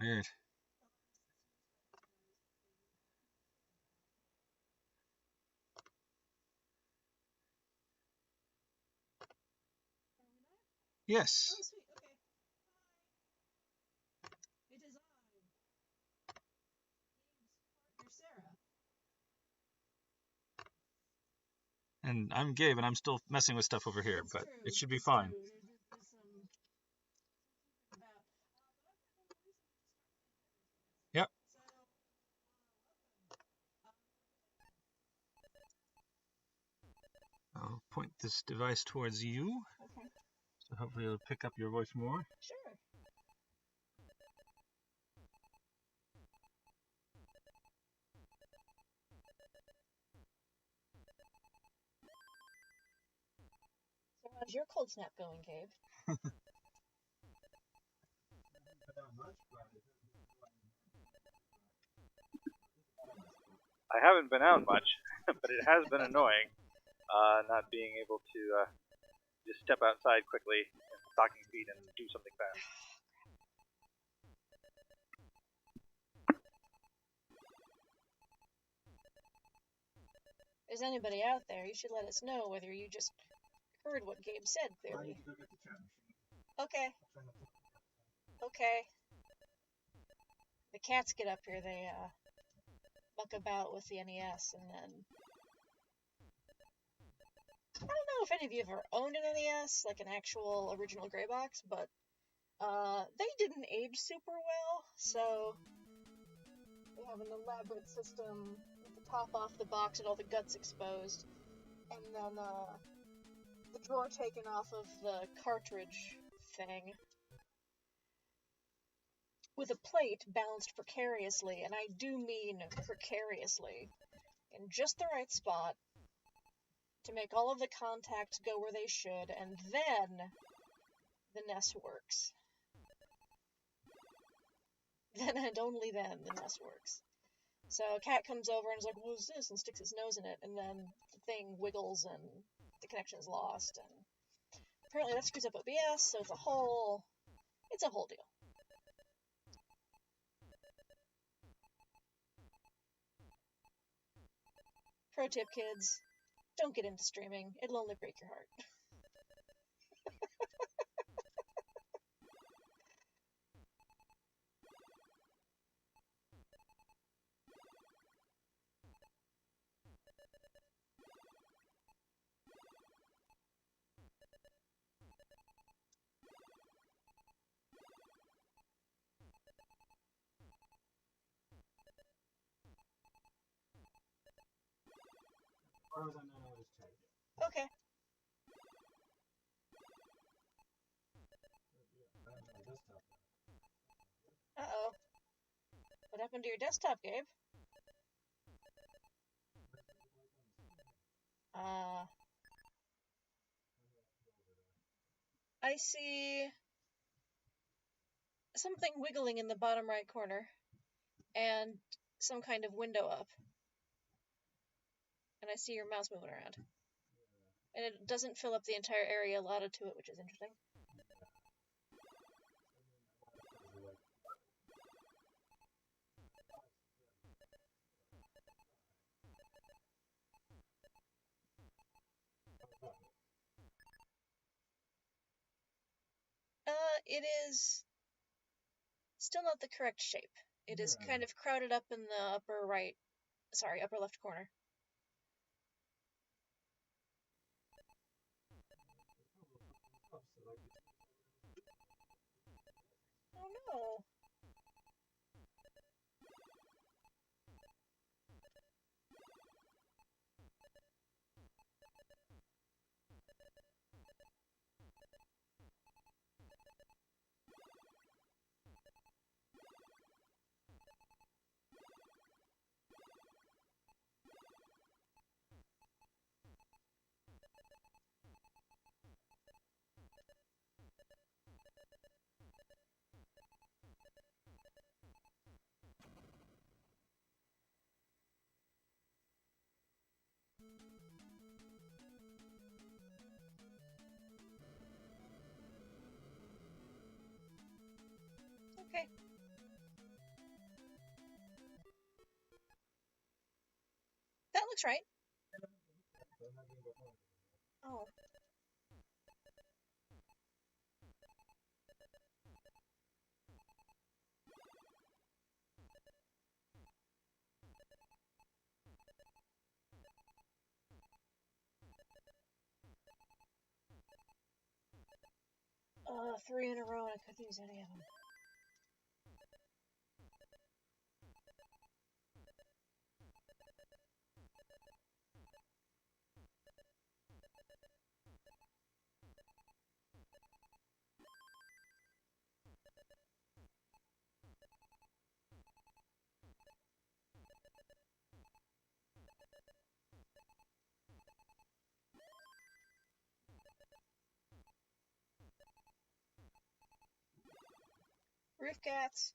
Weird. Yes. Oh, sweet. Okay. Hi. It is I, Gabe's partner, Sarah. And I'm Gabe, and I'm still messing with stuff over here, It's but true. it should be It's fine. true. There's some about. Yep. So, I'll point this device towards you, okay. so hopefully it'll pick up your voice more. Sure. So how's your cold snap going, Gabe? I haven't been out much, but it has been annoying not being able to just step outside quickly in stocking feet and do something fast. If there's anybody out there, you should let us know whether you just heard what Gabe said clearly. Okay. Okay. The cats get up here, they muck about with the NES, and then I don't know if any of you have ever owned an NES, like an actual original gray box, but they didn't age super well, so they have an elaborate system with the top off the box and all the guts exposed, and then the drawer taken off of the cartridge thing, with a plate balanced precariously, and I do mean precariously, in just the right spot to make all of the contacts go where they should, and then the NES works. Then and only then the NES works. So a cat comes over and is like, "What is this?" and sticks its nose in it, and then the thing wiggles and the connection is lost, and apparently that screws up OBS, so it's a whole deal. Pro tip, kids, don't get into streaming. It'll only break your heart. Okay. Uh-oh. What happened to your desktop, Gabe? I see something wiggling in the bottom right corner, and some kind of window up. And I see your mouse moving around. And it doesn't fill up the entire area allotted to it, which is interesting. It is still not the correct shape. It is kind of crowded up in the upper left corner. Oh no. Okay. looks right. Oh. Three in a row and I couldn't use any of them. Roof cats.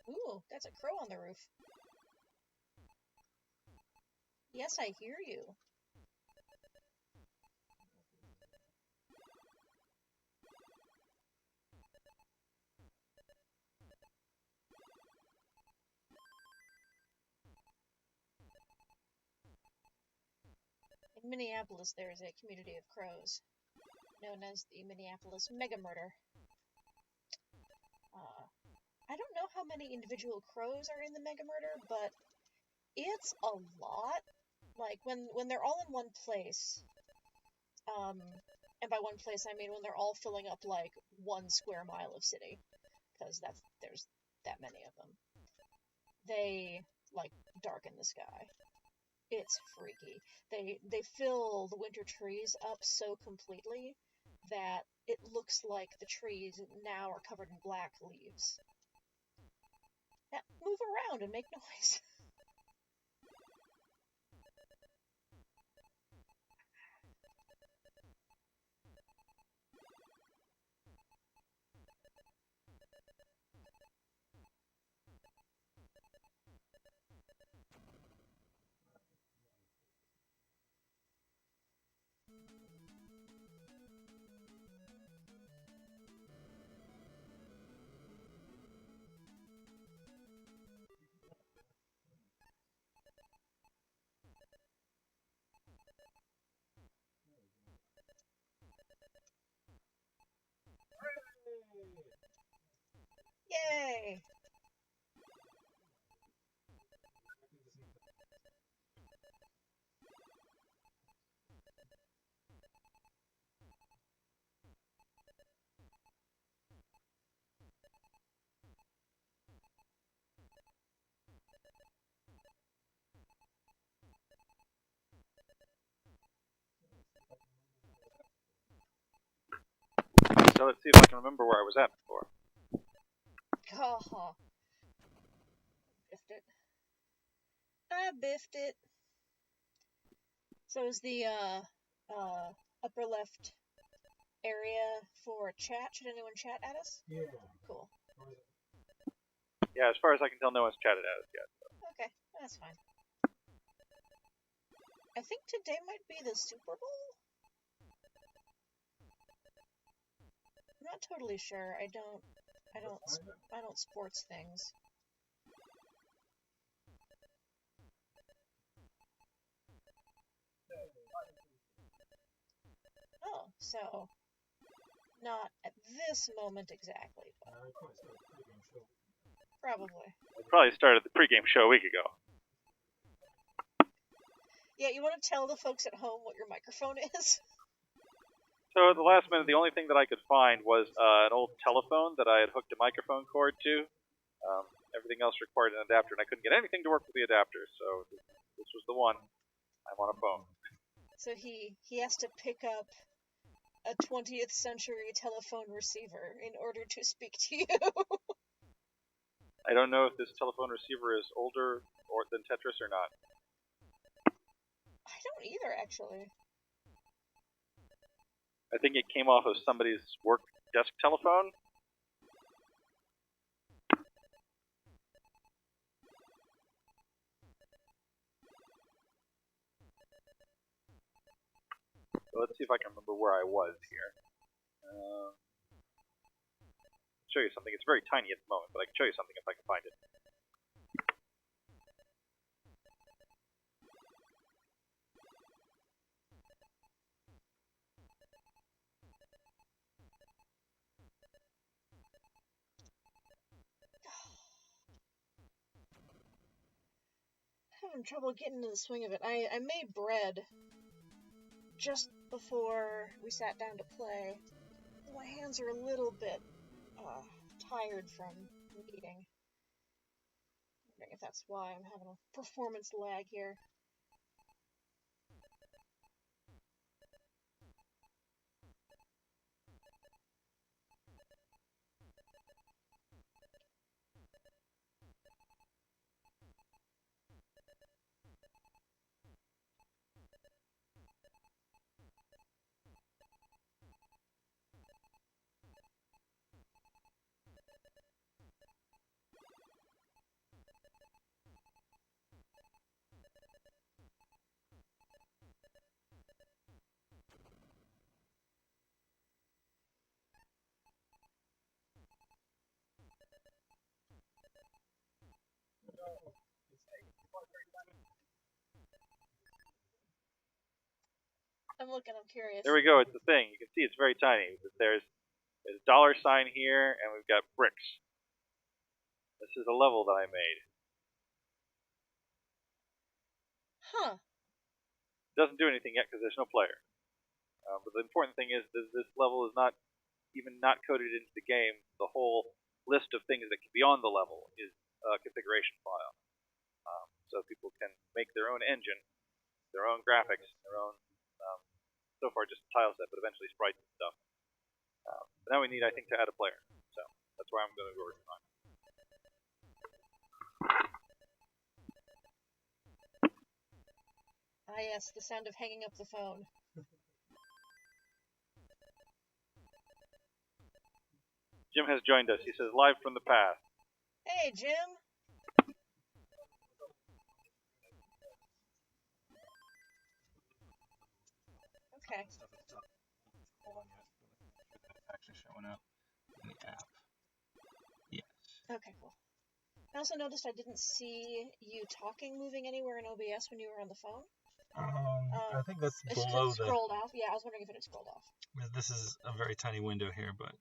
Ooh, that's a crow on the roof. Yes, I hear you. In Minneapolis, there is a community of crows known as the Minneapolis Mega Murder. I don't know how many individual crows are in the Mega Murder, but it's a lot. Like, when they're all in one place, and by one place I mean when they're all filling up, like, 1 square mile of city, because there's that many of them. They, like, darken the sky. It's freaky. They fill the winter trees up so completely that it looks like the trees now are covered in black leaves. Now, move around and make noise. Yay! So let's see if I can remember where I was at before. Oh, biffed it. I biffed it. So is the upper left area for chat? Should anyone chat at us? Yeah. Cool. Yeah, as far as I can tell, no one's chatted at us yet. Okay, that's fine. I think today might be the Super Bowl? I'm not totally sure. I don't sports things. So, not at this moment exactly, but probably. I probably started the pregame show a week ago. Yeah, you want to tell the folks at home what your microphone is? So at the last minute, the only thing that I could find was an old telephone that I had hooked a microphone cord to. Everything else required an adapter, and I couldn't get anything to work with the adapter, so this was the one. I'm on a phone. So he has to pick up a 20th century telephone receiver in order to speak to you. I don't know if this telephone receiver is older than Tetris or not. I don't either, actually. I think it came off of somebody's work desk telephone. So let's see if I can remember where I was here. Show you something. It's very tiny at the moment, but I can show you something if I can find it. Having trouble getting into the swing of it. I made bread just before we sat down to play. My hands are a little bit tired from eating. I'm wondering if that's why I'm having a performance lag here. I'm looking, I'm curious. There we go. It's the thing. You can see it's very tiny. There's a dollar sign here, and we've got bricks. This is a level that I made. Huh. It doesn't do anything yet because there's no player. But the important thing is this level is not even not coded into the game. The whole list of things that can be on the level is a configuration file. So people can make their own engine, their own graphics, their own, so far just a tile set, but eventually sprites and stuff. But now we need, I think, to add a player. So that's where I'm going to go working on. Ah yes, the sound of hanging up the phone. Jim has joined us. He says, live from the past. Hey, Jim! Okay. Stuff at the top. Hold on yet, but it's actually showing up in the app. Yes. Okay, cool. I also noticed I didn't see you talking moving anywhere in OBS when you were on the phone. I think that's It's below just scrolled off. Yeah, I was wondering if it had scrolled off. This is a very tiny window here, but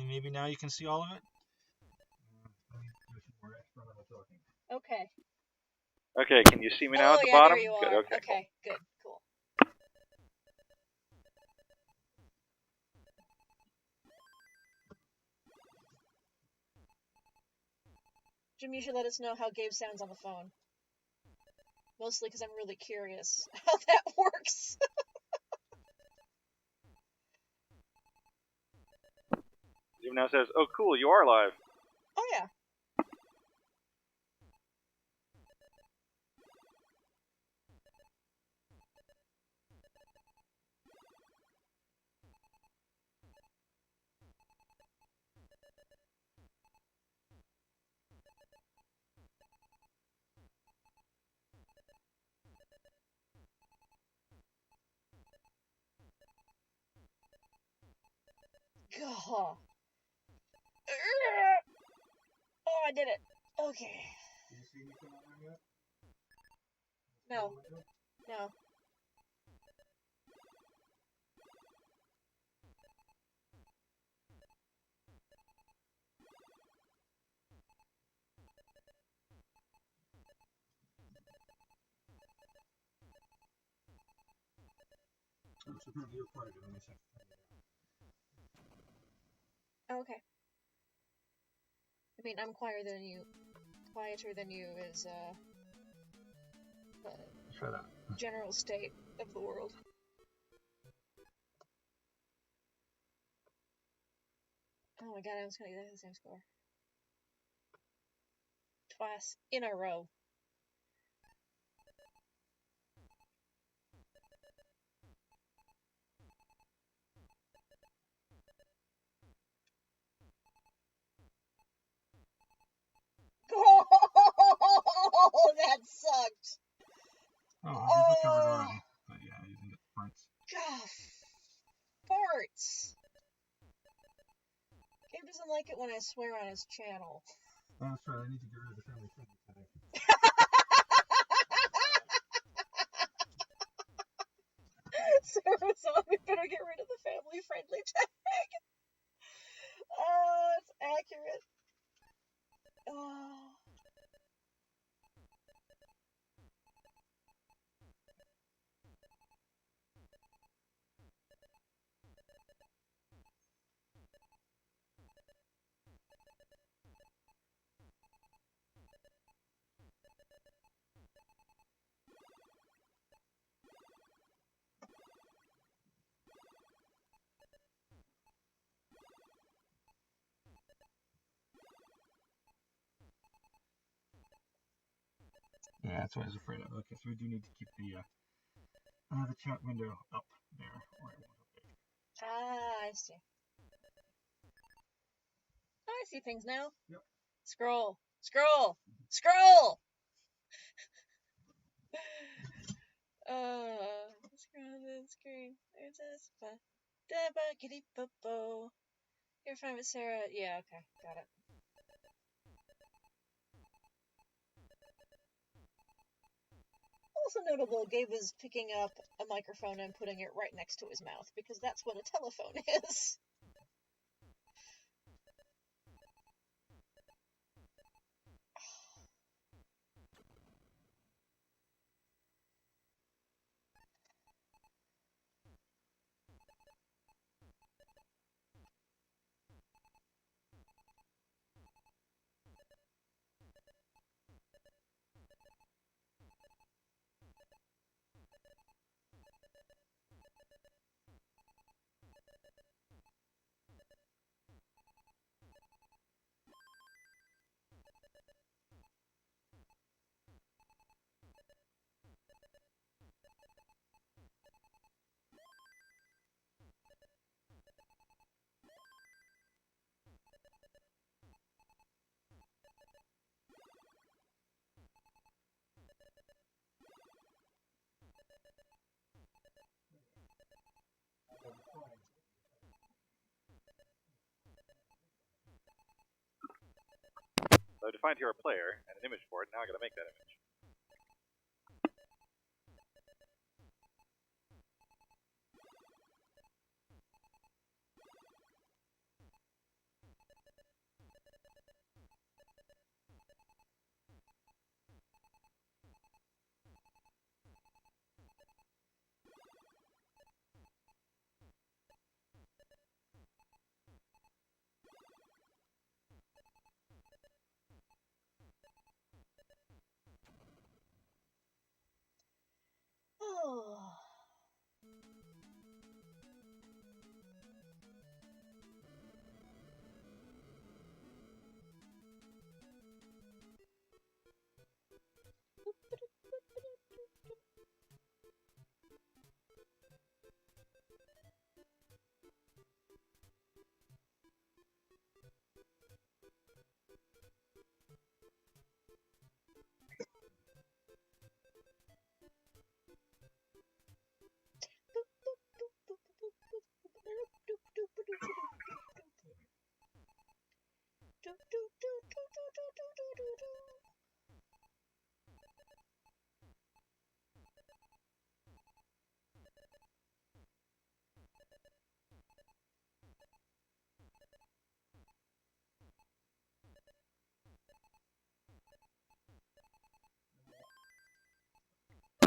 maybe now you can see all of it? Okay. Okay, can you see me now at the yeah, bottom? There you are. Good, okay. Okay, good, cool. Jim, you should let us know how Gabe sounds on the phone. Mostly because I'm really curious how that works. Jim now says, oh cool, you are live. Oh yeah. God. Oh, I did it. Okay. Did you see me come on there yet? No. No. which apparently you're quieter than myself. Okay. I mean, I'm quieter than you. Quieter than you is Try that. general state of the world. Oh my god, I was gonna get the same score. Twice in a row. Oh, that sucked. Oh, you've recovered already. But yeah, you didn't get the parts. God, farts. Gabe doesn't like it when I swear on his channel. Oh, that's right. I need to get rid of the family friendly tag. So we better get rid of the family friendly tag. Oh, it's accurate. Oh. Yeah, that's what I was afraid of. Okay, so we do need to keep the chat window up there, or it won't update. Ah, I see. Oh, I see things now. Yep. Scroll. Scroll. Scroll! Scroll the screen. There's a spot. Dabba kitty popo. You're fine with Sarah. Yeah, okay. Got it. Also notable, Gabe is picking up a microphone and putting it right next to his mouth, because that's what a telephone is. So I defined here a player and an image for it. Now I got to make that image.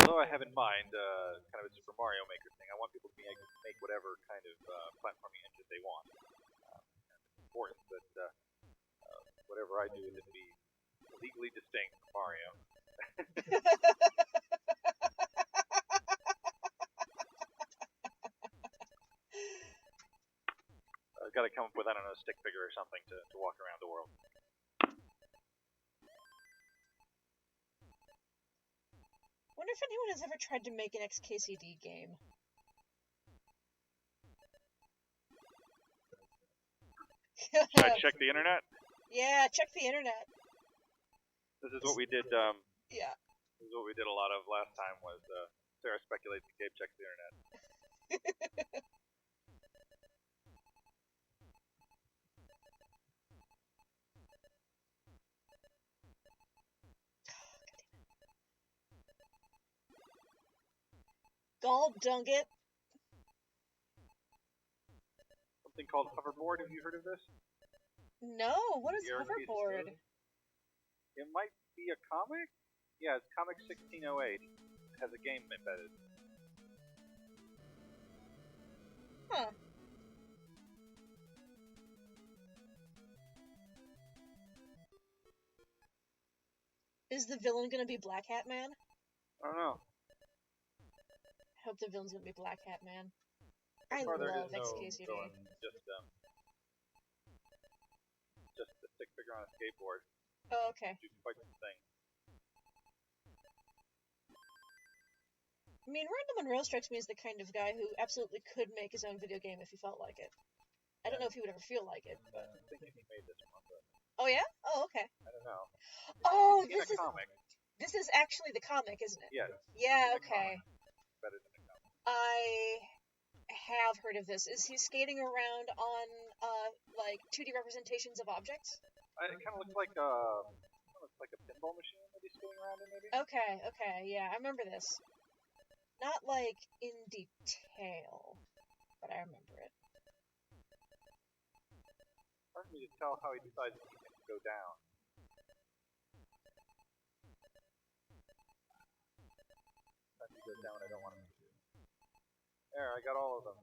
although I have in mind kind of a Super Mario Maker thing, I want people to be able to make whatever kind of platforming engine they want. It's important that whatever I do is to be legally distinct from Mario. I've got to come up with, I don't know, a stick figure or something to walk around the world. Wonder if anyone has ever tried to make an XKCD game. Should I check the internet? Yeah, check the internet. This is what we did. Yeah. This is what we did a lot of last time. Was Sarah speculates that Gabe checks the internet. Gall dunk it. Something called hoverboard. Have you heard of this? No, what is The arcade hoverboard? stove? It might be a comic. Yeah, it's Comic 1608. It has a game embedded. Huh. Is the villain gonna be Black Hat Man? I don't know. I hope the villain's gonna be Black Hat Man. I So far, there love is no XKCD. villain, just a stick figure on a skateboard. Oh, okay. Do quite the thing. I mean, Randall Monroe strikes me as the kind of guy who absolutely could make his own video game if he felt like it. I don't know if he would ever feel like it, but... I'm thinking he made this one, but Oh, yeah? Oh, okay. I don't know. Oh, In a comic. this is actually the comic, isn't it? Yes. Yeah, In a okay. comic. Better than a comic. I have heard of this. Is he skating around on, like, 2D representations of objects? It kind of looks like a pinball machine that he's skating around in, maybe. Okay, yeah, I remember this. Not, like, in detail, but I remember it. Hard for me to tell how he decides when he can go down. Sometimes he goes down when I don't want him to. There, I got all of them.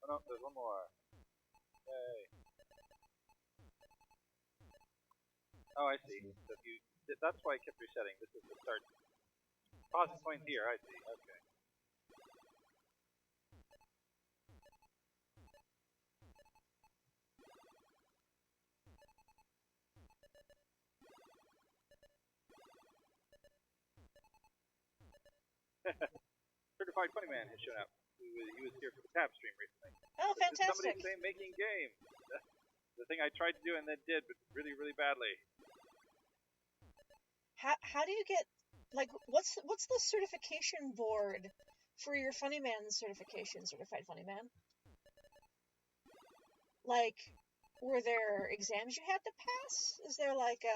Oh no, there's one more. Yay. Oh, I see. So if you, that's why I kept resetting. This is the start. Deposit coins here, I see. Okay. Certified Funny Man has shown up. He was here for the Tab stream recently. Oh, fantastic. Somebody say making game. The thing I tried to do and then did, but really, really badly. How do you get, like, what's the certification board for your Funny Man certification, Certified Funny Man? Like, were there exams you had to pass? Is there like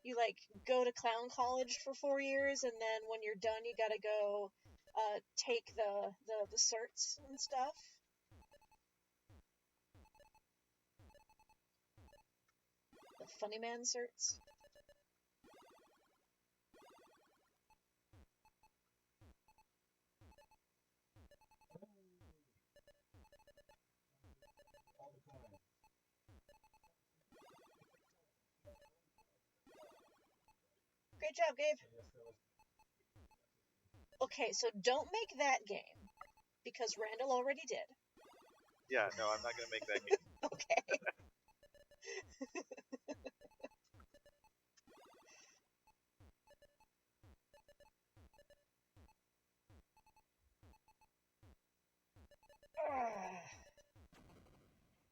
you like go to clown college for 4 years and then when you're done you gotta go take the certs and stuff? The Funny Man certs? Great job, Gabe. Okay, so don't make that game, because Randall already did. Yeah, no, I'm not going to make that game. Okay.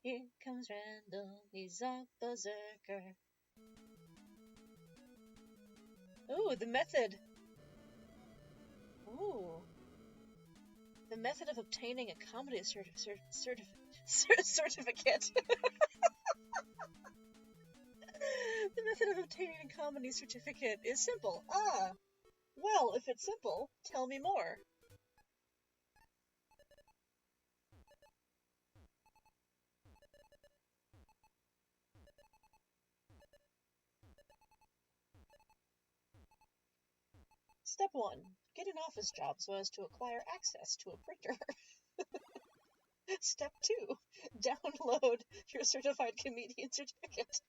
Here comes Randall, he's a berserker. Ooh, the method. Ooh. The method of obtaining a comedy certificate. The method of obtaining a comedy certificate is simple. Ah. Well, if it's simple, tell me more. Step 1. Get an office job so as to acquire access to a printer. Step 2. Download your certified comedian certificate.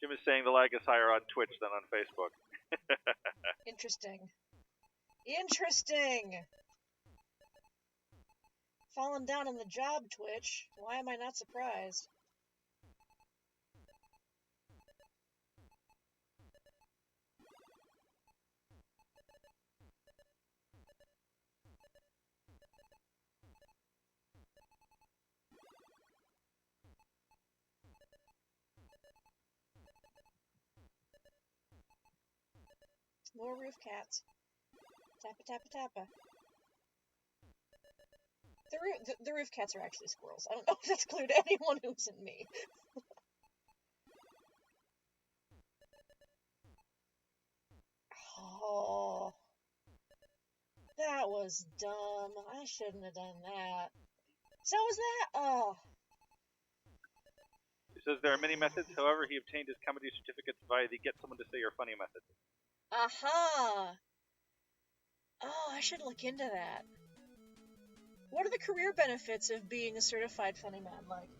Jim is saying the lag is higher on Twitch than on Facebook. Interesting. Interesting! Falling down on the job, Twitch. Why am I not surprised? More roof cats. Tappa tappa tappa. The roof cats are actually squirrels. I don't know if that's clear to anyone who isn't me. Oh. That was dumb. I shouldn't have done that. So was that? Oh. He says there are many methods, however, he obtained his comedy certificates via the get someone to say you're funny method. Aha! Oh, I should look into that. What are the career benefits of being a certified funny man? Like,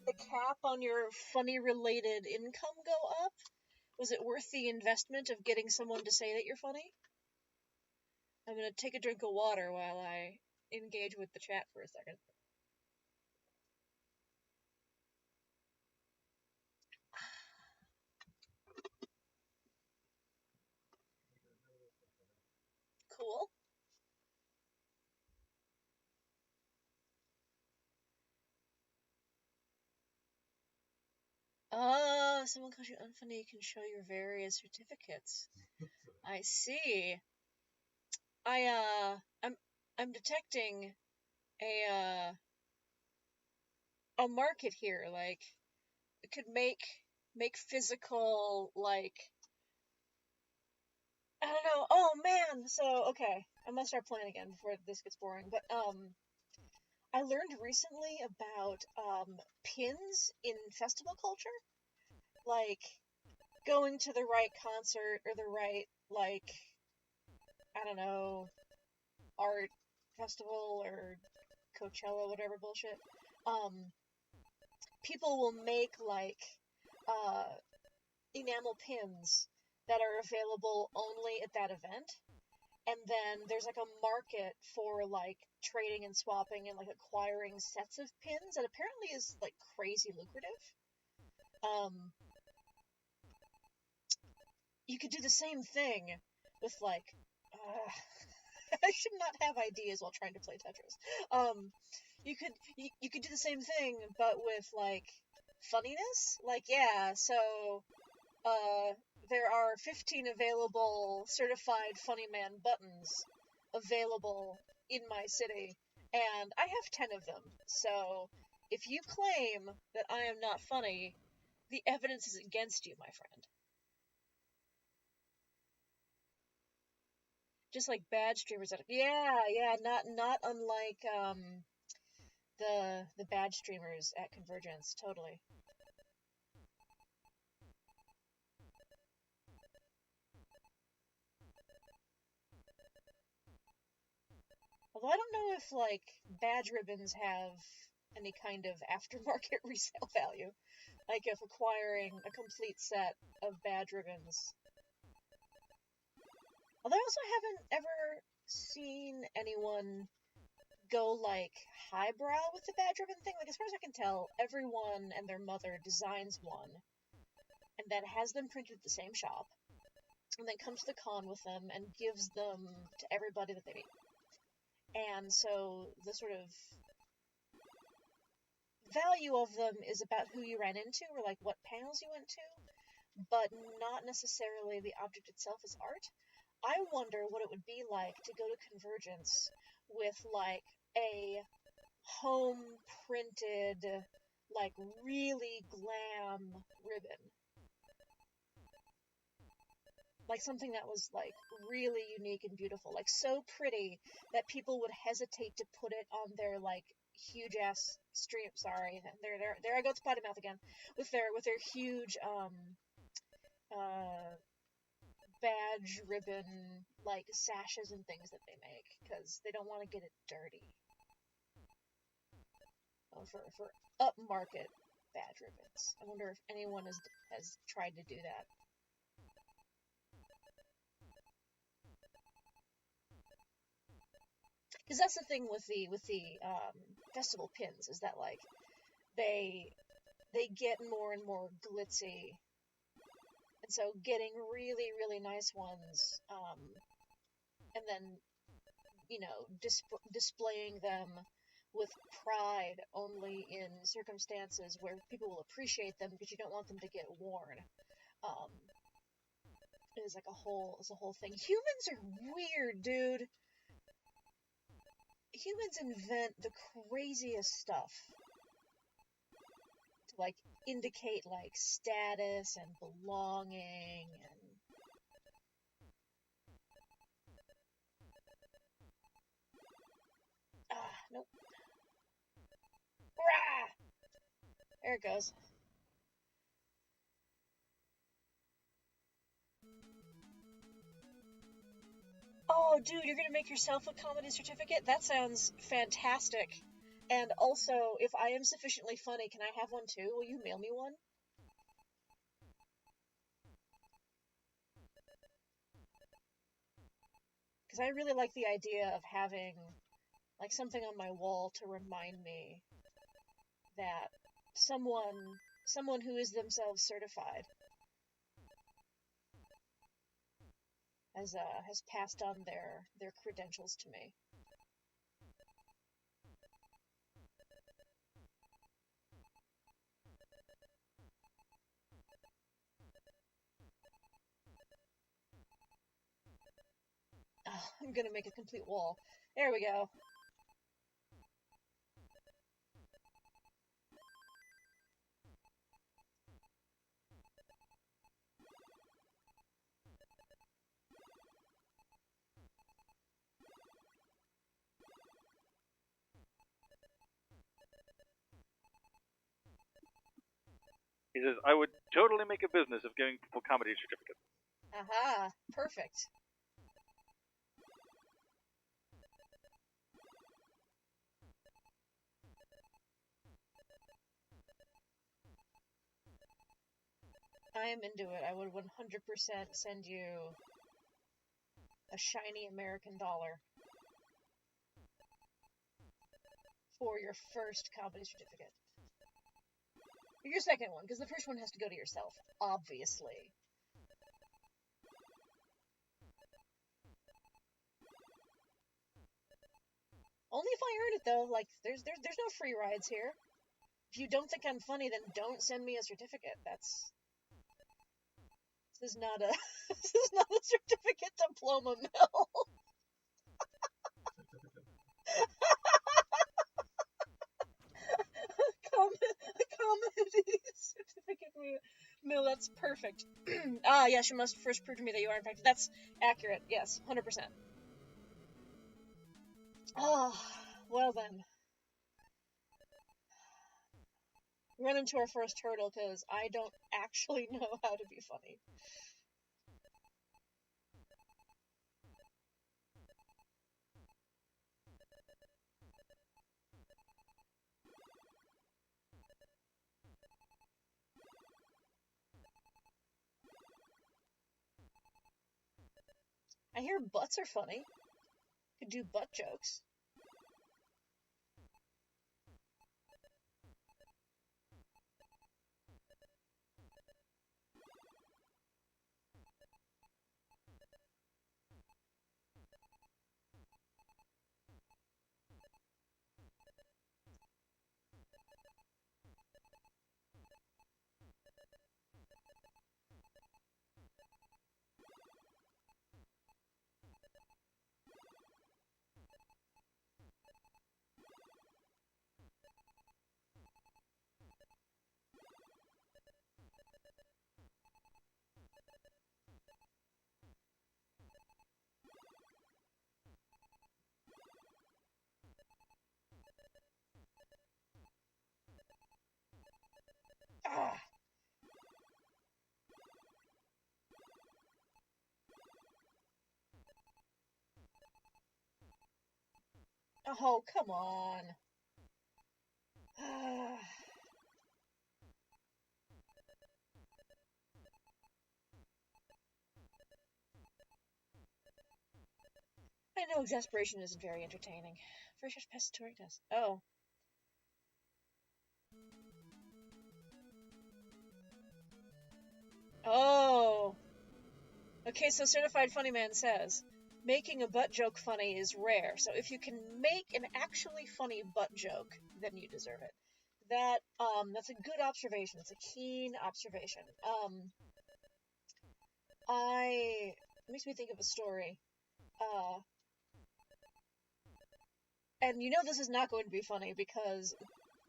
the cap on your funny-related income go up? Was it worth the investment of getting someone to say that you're funny? I'm gonna take a drink of water while I engage with the chat for a second. Cool. Oh, if someone calls you unfunny, you can show your various certificates. I see. I'm detecting a market here. Like, it could make physical, like, I don't know. Oh man. So okay, I'm gonna start playing again before this gets boring. But I learned recently about pins in festival culture, like going to the right concert or the right, like, I don't know, art festival or Coachella, whatever bullshit. People will make like enamel pins that are available only at that event. And then there's like a market for like trading and swapping and like acquiring sets of pins that apparently is like crazy lucrative. You could do the same thing with like I should not have ideas while trying to play Tetris. You could do the same thing but with like funniness. Like, yeah, so there are 15 available certified funny man buttons available in my city, and I have 10 of them. So, if you claim that I am not funny, the evidence is against you, my friend. Just like bad streamers that, yeah, not unlike the bad streamers at Convergence, totally. Although I don't know if, like, badge ribbons have any kind of aftermarket resale value. Like, if acquiring a complete set of badge ribbons. Although I also haven't ever seen anyone go, like, highbrow with the badge ribbon thing. Like, as far as I can tell, everyone and their mother designs one, and then has them printed at the same shop, and then comes to the con with them and gives them to everybody that they meet. And so the sort of value of them is about who you ran into, or, like, what panels you went to, but not necessarily the object itself as art. I wonder what it would be like to go to Convergence with, like, a home-printed, like, really glam ribbon. Like, something that was, like, really unique and beautiful. Like, so pretty that people would hesitate to put it on their, like, huge-ass stream. Sorry, there I go with the potty mouth again. With their huge, badge ribbon, like, sashes and things that they make, because they don't want to get it dirty. For upmarket badge ribbons. I wonder if anyone has tried to do that. Because that's the thing with the festival pins, is that, like, they get more and more glitzy. And so getting really, really nice ones, and then, you know, displaying them with pride only in circumstances where people will appreciate them because you don't want them to get worn, is like a whole thing. Humans are weird, dude. Humans invent the craziest stuff to, like, indicate, like, status and belonging and... Nope. Rah! There it goes. Oh, dude, you're gonna make yourself a comedy certificate? That sounds fantastic. And also, if I am sufficiently funny, can I have one too? Will you mail me one? Because I really like the idea of having, like, something on my wall to remind me that someone who is themselves certified has passed on their credentials to me. Oh, I'm gonna make a complete wall. There we go. He says, I would totally make a business of giving people comedy certificates. Aha, perfect. I am into it. I would 100% send you a shiny American dollar for your first comedy certificate. Your second one, because the first one has to go to yourself, obviously. Only if I earn it, though. Like, there's no free rides here. If you don't think I'm funny, then don't send me a certificate. This is not a this is not a certificate diploma mill. Comedy certificate mill. That's perfect. Yes, you must first prove to me that you are infected. That's accurate. Yes, 100%. Oh, well then. Run into our first hurdle, because I don't actually know how to be funny. I hear butts are funny. Could do butt jokes. Oh, come on. I know exasperation isn't very entertaining. First passatory test. Oh. Oh. Okay, so Certified Funny Man says, making a butt joke funny is rare, so if you can make an actually funny butt joke, then you deserve it. That's a good observation. It's a keen observation. It makes me think of a story. And you know this is not going to be funny because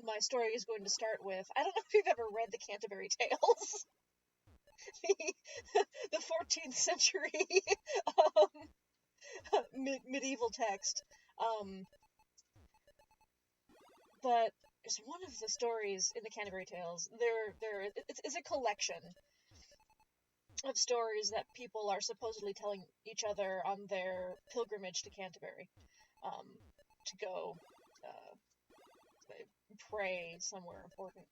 my story is going to start with, I don't know if you've ever read the Canterbury Tales. the 14th century medieval text. But it's one of the stories in the Canterbury Tales. It's a collection of stories that people are supposedly telling each other on their pilgrimage to Canterbury, to go pray somewhere important.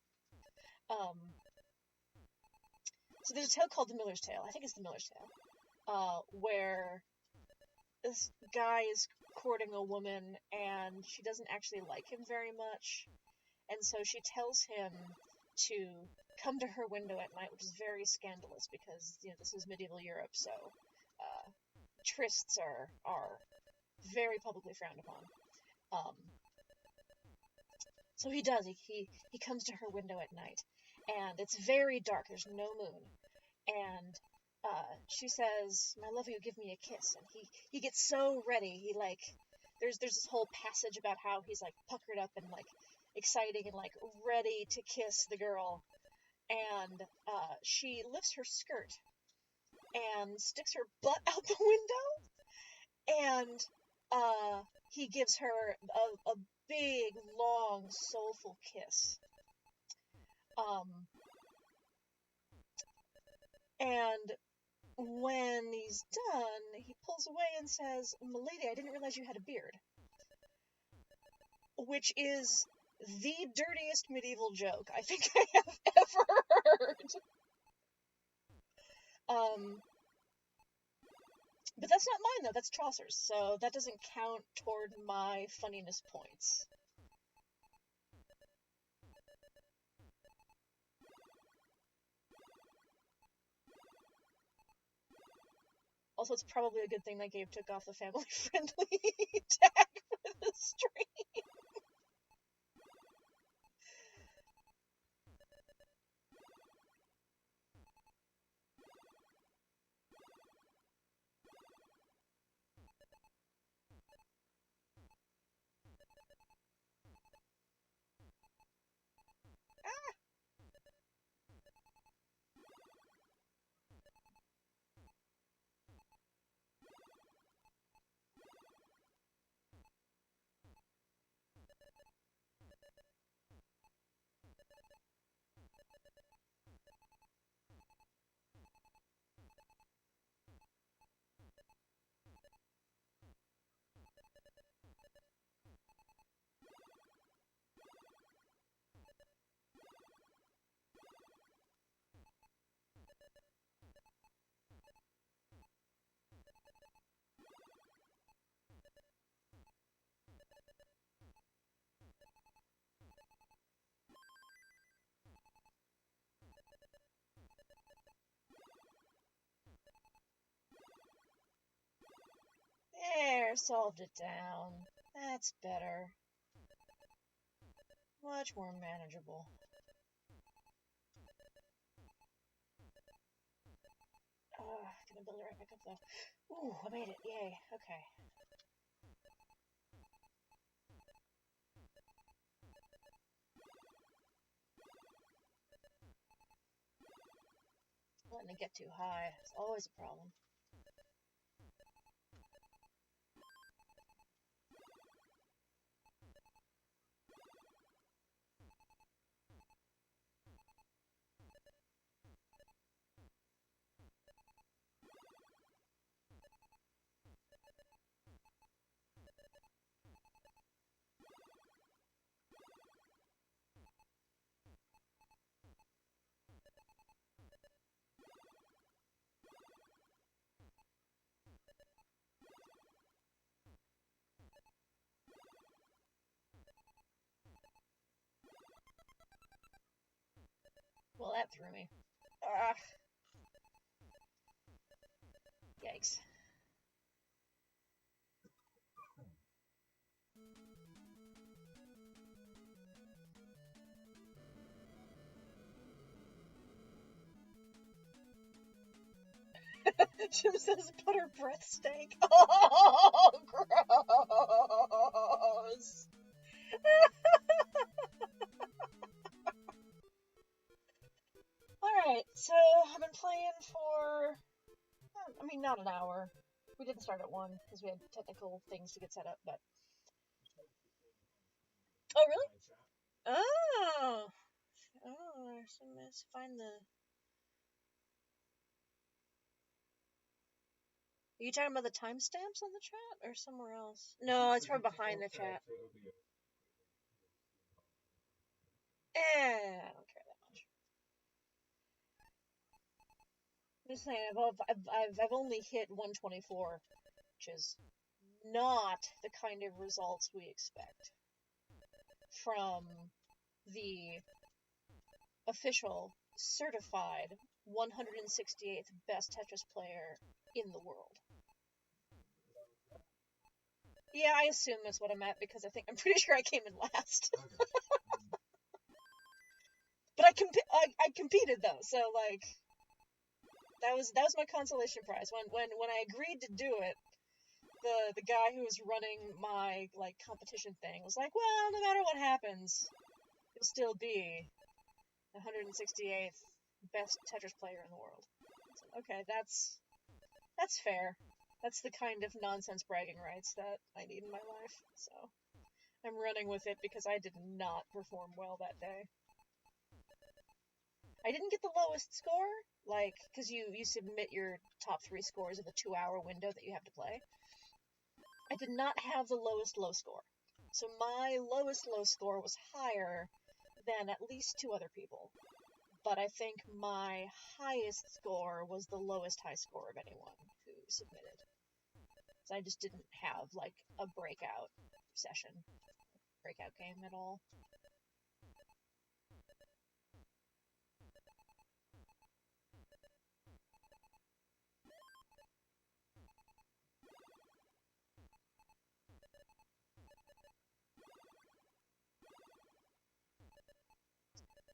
So there's a tale called The Miller's Tale. I think it's The Miller's Tale, where this guy is courting a woman and she doesn't actually like him very much, and so she tells him to come to her window at night, which is very scandalous because, you know, this is medieval Europe, so trysts are very publicly frowned upon. So he does. He comes to her window at night, and it's very dark. There's no moon, and she says, "My love, you give me a kiss." And he gets so ready. He there's this whole passage about how he's like puckered up and like exciting and like ready to kiss the girl, and she lifts her skirt and sticks her butt out the window, and he gives her a big, long, soulful kiss. And when he's done, he pulls away and says, "Milady, I didn't realize you had a beard." Which is the dirtiest medieval joke I think I have ever heard. But that's not mine, though. That's Chaucer's, so that doesn't count toward my funniness points. Also, it's probably a good thing that Gabe took off the family-friendly tag for the stream. There, solved it down. That's better. Much more manageable. Gonna build it right back up though. Ooh, I made it. Yay. Okay. Letting it get too high is always a problem. that threw me. Ugh. Yikes. Jim says butter breath steak. Oh, gross. Alright, so I've been playing for, I mean, not an hour. We didn't start at 1 because we had technical things to get set up, but... Oh, really? Oh! Oh, there's some... Let's find the... Are you talking about the timestamps on the chat or somewhere else? No, it's probably behind the chat. I don't care that much. I'm just saying, I've only hit 124, which is not the kind of results we expect from the official, certified 168th best Tetris player in the world. Yeah, I assume that's what I'm at because I'm pretty sure I came in last. But I competed though, so like that was my consolation prize. When I agreed to do it, the guy who was running my like competition thing was like, well, no matter what happens, you'll still be the 168th best Tetris player in the world. So, okay, that's fair. That's the kind of nonsense bragging rights that I need in my life. So I'm running with it because I did not perform well that day. I didn't get the lowest score, like, because you submit your top 3 scores in the 2-hour window that you have to play. I did not have the lowest low score. So my lowest low score was higher than at least 2 other people. But I think my highest score was the lowest high score of anyone who submitted. So I just didn't have, like, a breakout session, breakout game at all.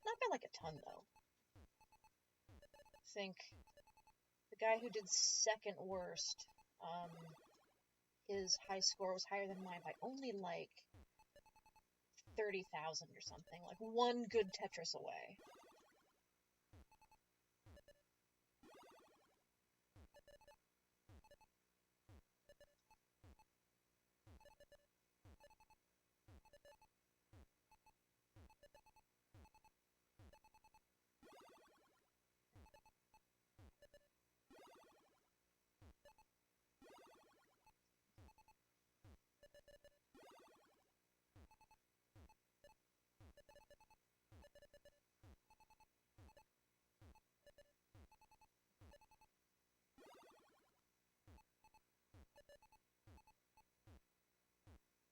Not by like a ton, though. I think the guy who did second worst, his high score was higher than mine by only like 30,000 or something, like one good Tetris away.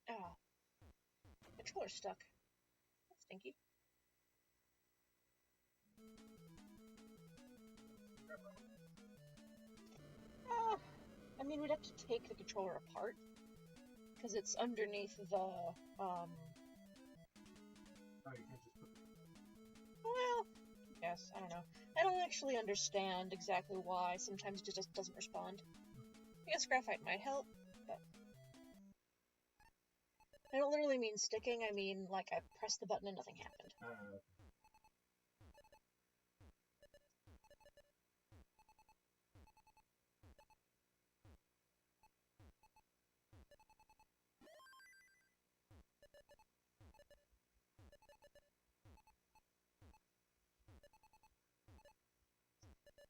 Ah, controller's stuck. That's stinky. I mean, we'd have to take the controller apart, because it's underneath the, well, yes, I don't know. I don't actually understand exactly why sometimes it just doesn't respond. I guess graphite might help, but... I don't literally mean sticking, I mean, like, I pressed the button and nothing happened.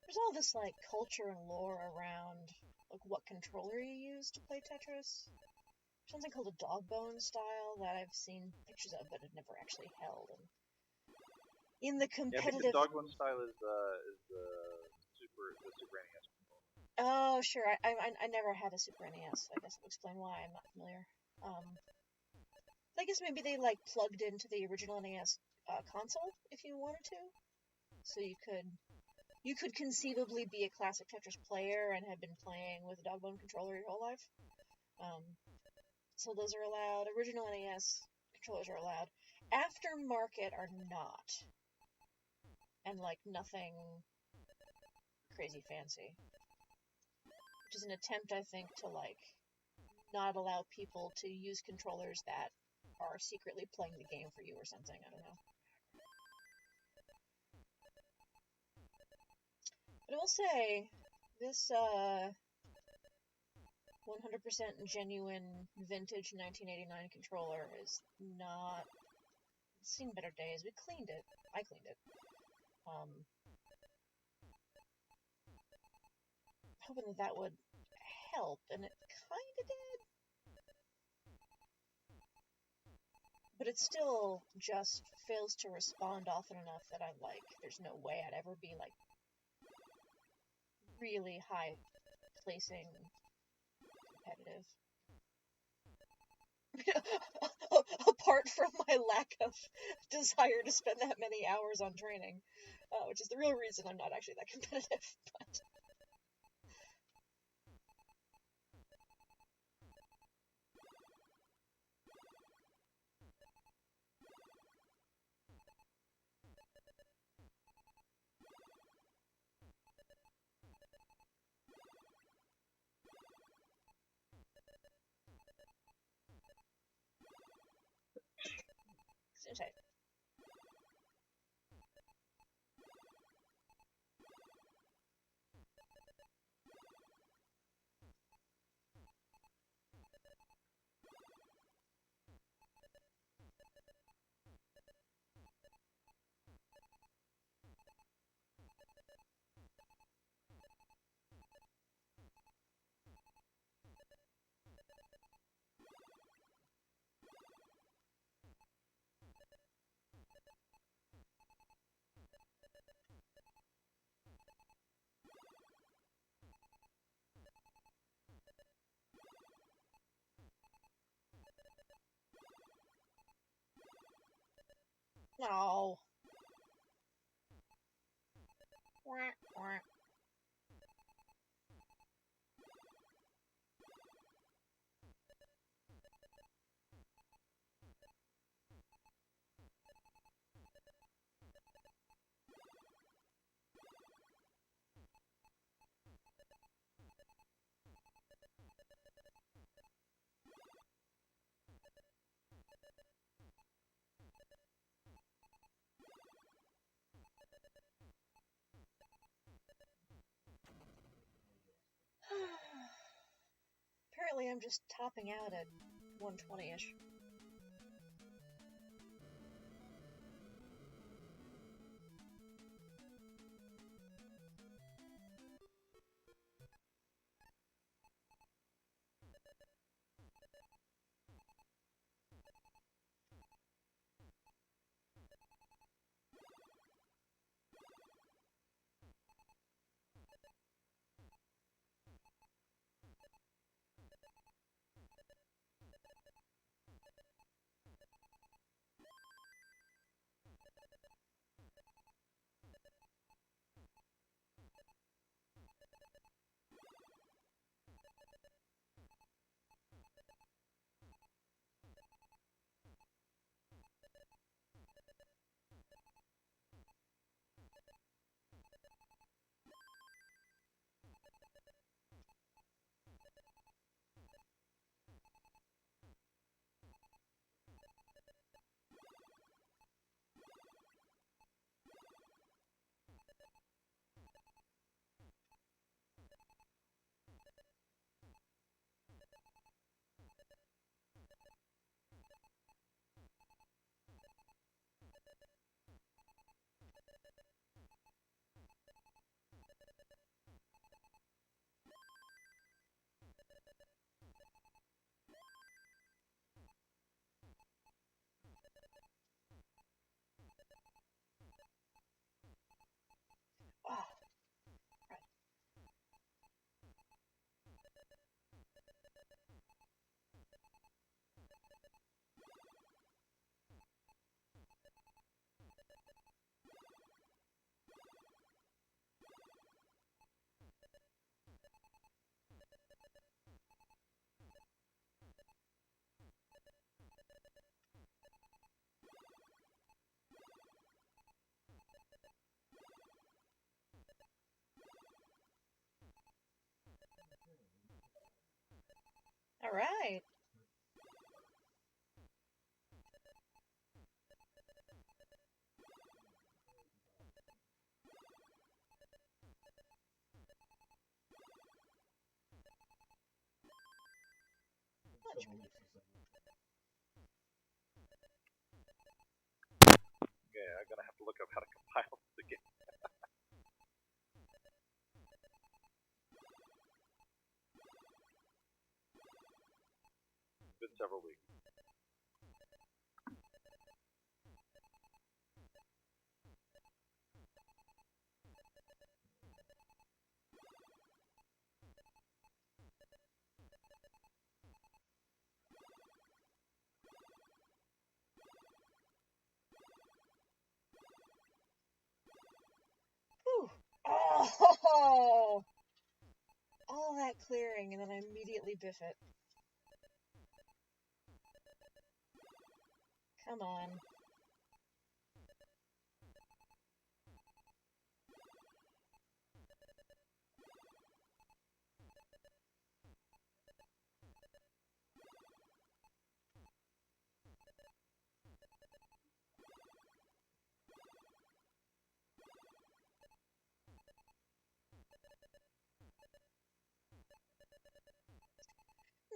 There's all this, like, culture and lore around, like, what controller you use to play Tetris. Something called a dog bone style that I've seen pictures of, but have never actually held. And in the competitive... Yeah, I think the dog bone style is the Super NES controller. Oh, sure. I never had a Super NES. I guess I'll explain why I'm not familiar. I guess maybe they, like, plugged into the original NES console, if you wanted to. So you could conceivably be a classic Tetris player and have been playing with a dog bone controller your whole life. So those are allowed. Original NES controllers are allowed. Aftermarket are not. And, like, nothing crazy fancy. Which is an attempt, I think, to, like, not allow people to use controllers that are secretly playing the game for you or something. I don't know. But I will say, this 100% genuine vintage 1989 controller is not... It's seen better days. We cleaned it. I cleaned it. Hoping that would help, and it kinda did. But it still just fails to respond often enough that I'm like, there's no way I'd ever be, like, really high placing competitive. Apart from my lack of desire to spend that many hours on training, which is the real reason I'm not actually that competitive, but... Tight. No. Wah, wah. Apparently I'm just topping out at 120-ish. much. Yeah, I'm gonna have to look up how to compile the game. It's been several weeks. Whew. Oh! All that clearing, and then I immediately biff it. Come on.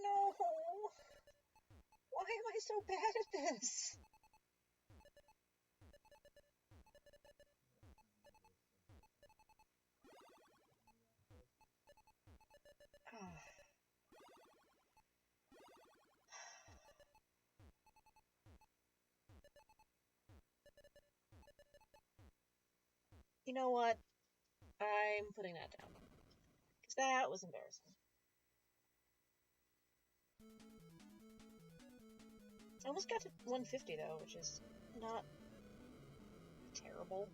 No! Why am I so bad at this? You know what? I'm putting that down. Because that was embarrassing. I almost got to 150 though, which is not terrible.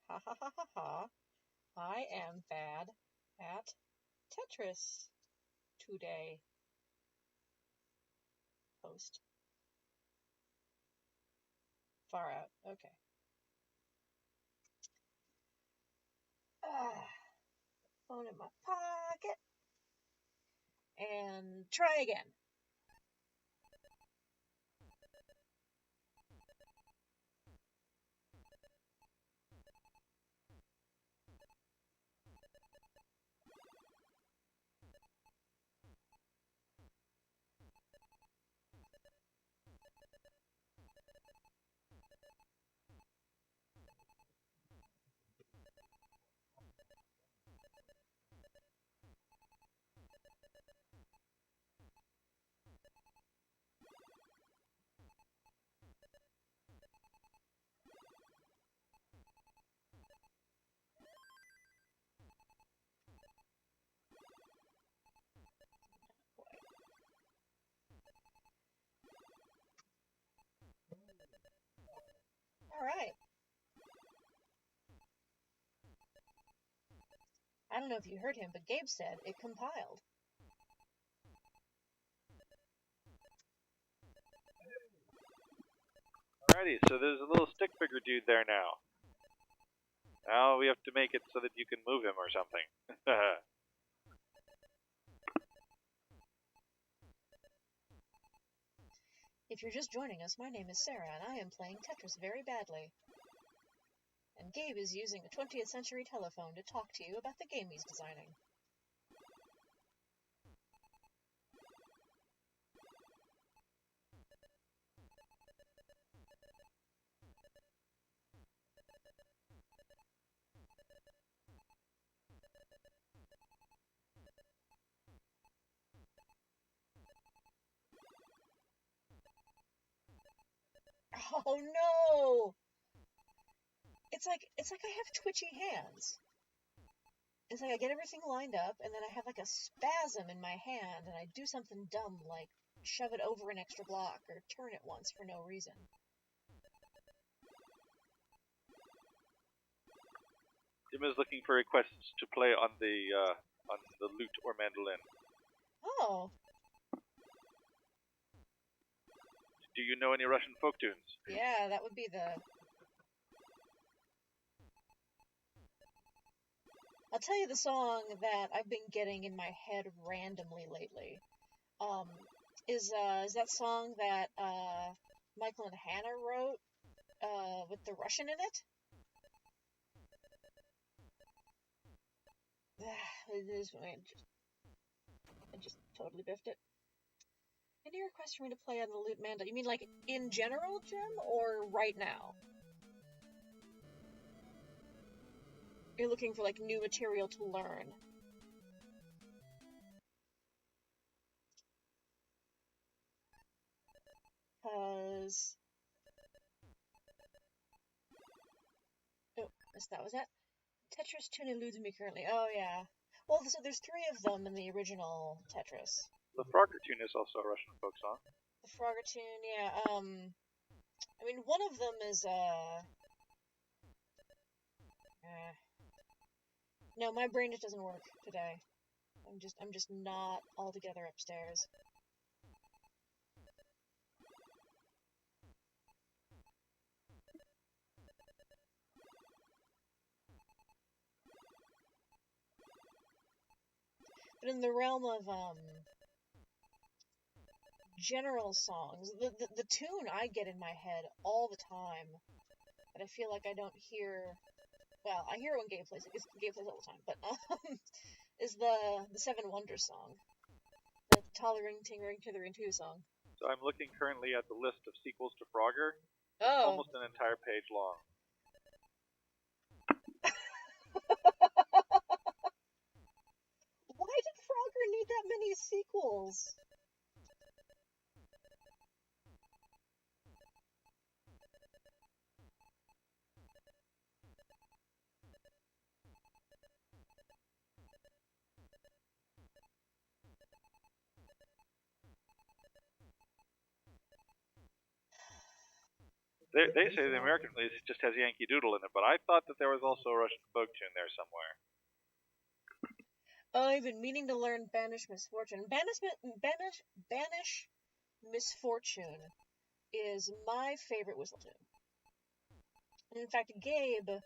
Ha ha ha ha ha. I am bad at Tetris today. Post. Far out. Okay. Phone in my pocket. And try again. Alright. I don't know if you heard him, but Gabe said it compiled. Alrighty, so there's a little stick figure dude there now. Now we have to make it so that you can move him or something. If you're just joining us, my name is Sarah, and I am playing Tetris very badly. And Gabe is using a 20th century telephone to talk to you about the game he's designing. Oh no! It's like I have twitchy hands. It's like I get everything lined up, and then I have like a spasm in my hand, and I do something dumb like shove it over an extra block or turn it once for no reason. Jim is looking for requests to play on the lute or mandolin. Oh, Do you know any Russian folk tunes? yeah, that would be the... I'll tell you the song that I've been getting in my head randomly lately. Is that song that Michael and Hannah wrote with the Russian in it? I just totally biffed it. Any requests for me to play on the Lute Manda? You mean like in general, Jim, or right now? You're looking for like new material to learn. Cause missed that. Was that Tetris tune eludes me currently? Oh yeah. Well, so there's 3 of them in the original Tetris. The Frogger tune is also a Russian folk song. The Frogger tune, yeah. I mean, one of them is no, my brain just doesn't work today. I'm just not altogether upstairs. But in the realm of general songs, the tune I get in my head all the time that I feel like I don't hear. Well, I hear it when Gabe plays it. Gabe plays it all the time, but is the Seven Wonders song, the Tollering Tingering Tithering 2 song. So I'm looking currently at the list of sequels to Frogger. Oh. Almost an entire page long. Why did Frogger need that many sequels? They say the American release just has Yankee Doodle in it, but I thought that there was also a Russian folk tune there somewhere. Oh, I've been meaning to learn Banish Misfortune. Banish Misfortune is my favorite whistle tune. And in fact, Gabe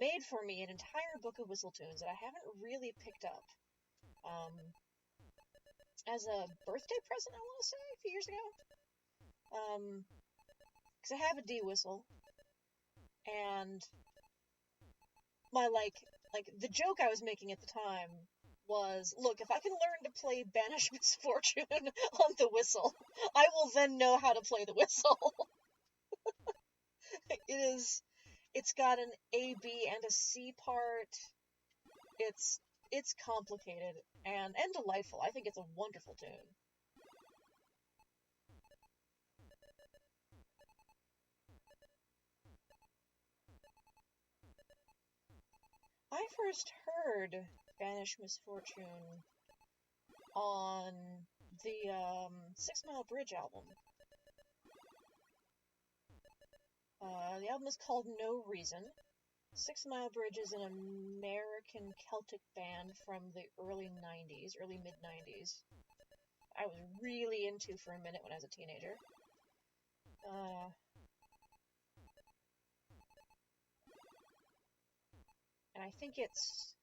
made for me an entire book of whistle tunes that I haven't really picked up. As a birthday present, I want to say, a few years ago. Because I have a D whistle, and my like the joke I was making at the time was, look, if I can learn to play Banish Misfortune on the whistle, I will then know how to play the whistle. It's got an A, B, and a C part. It's complicated and delightful. I think it's a wonderful tune. I first heard Banish Misfortune on the 6 Mile Bridge album. The album is called No Reason. 6 Mile Bridge is an American Celtic band from the early mid-90s. I was really into for a minute when I was a teenager. And I think it's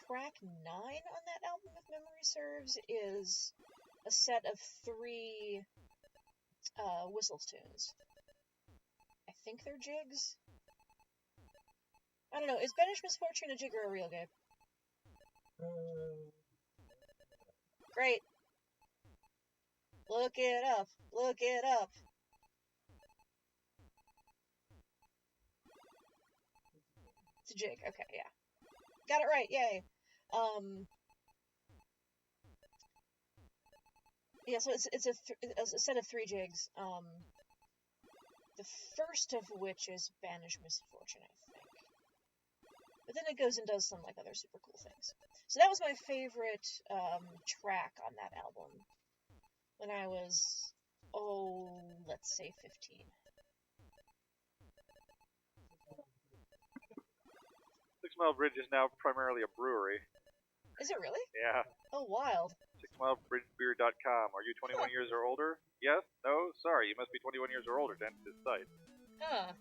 track 9 on that album, if memory serves, is a set of 3 whistles tunes. I think they're jigs. I don't know. Is Banish Misfortune a jig or a reel, Gabe? Great. Look it up. Look it up. It's a jig. Okay, yeah. Got it right. Yay. Yeah, so it's a set of 3 jigs. The first of which is Banish Misfortune, I think. But then it goes and does some like other super cool things. So that was my favorite track on that album when I was, let's say 15. 6 Mile Bridge is now primarily a brewery. Is it really? Yeah. Oh, wild. 6 SmileBridgeBeer.com. Are you 21 years or older? Yes? No? Sorry, you must be 21 years or older to enter this site. Huh.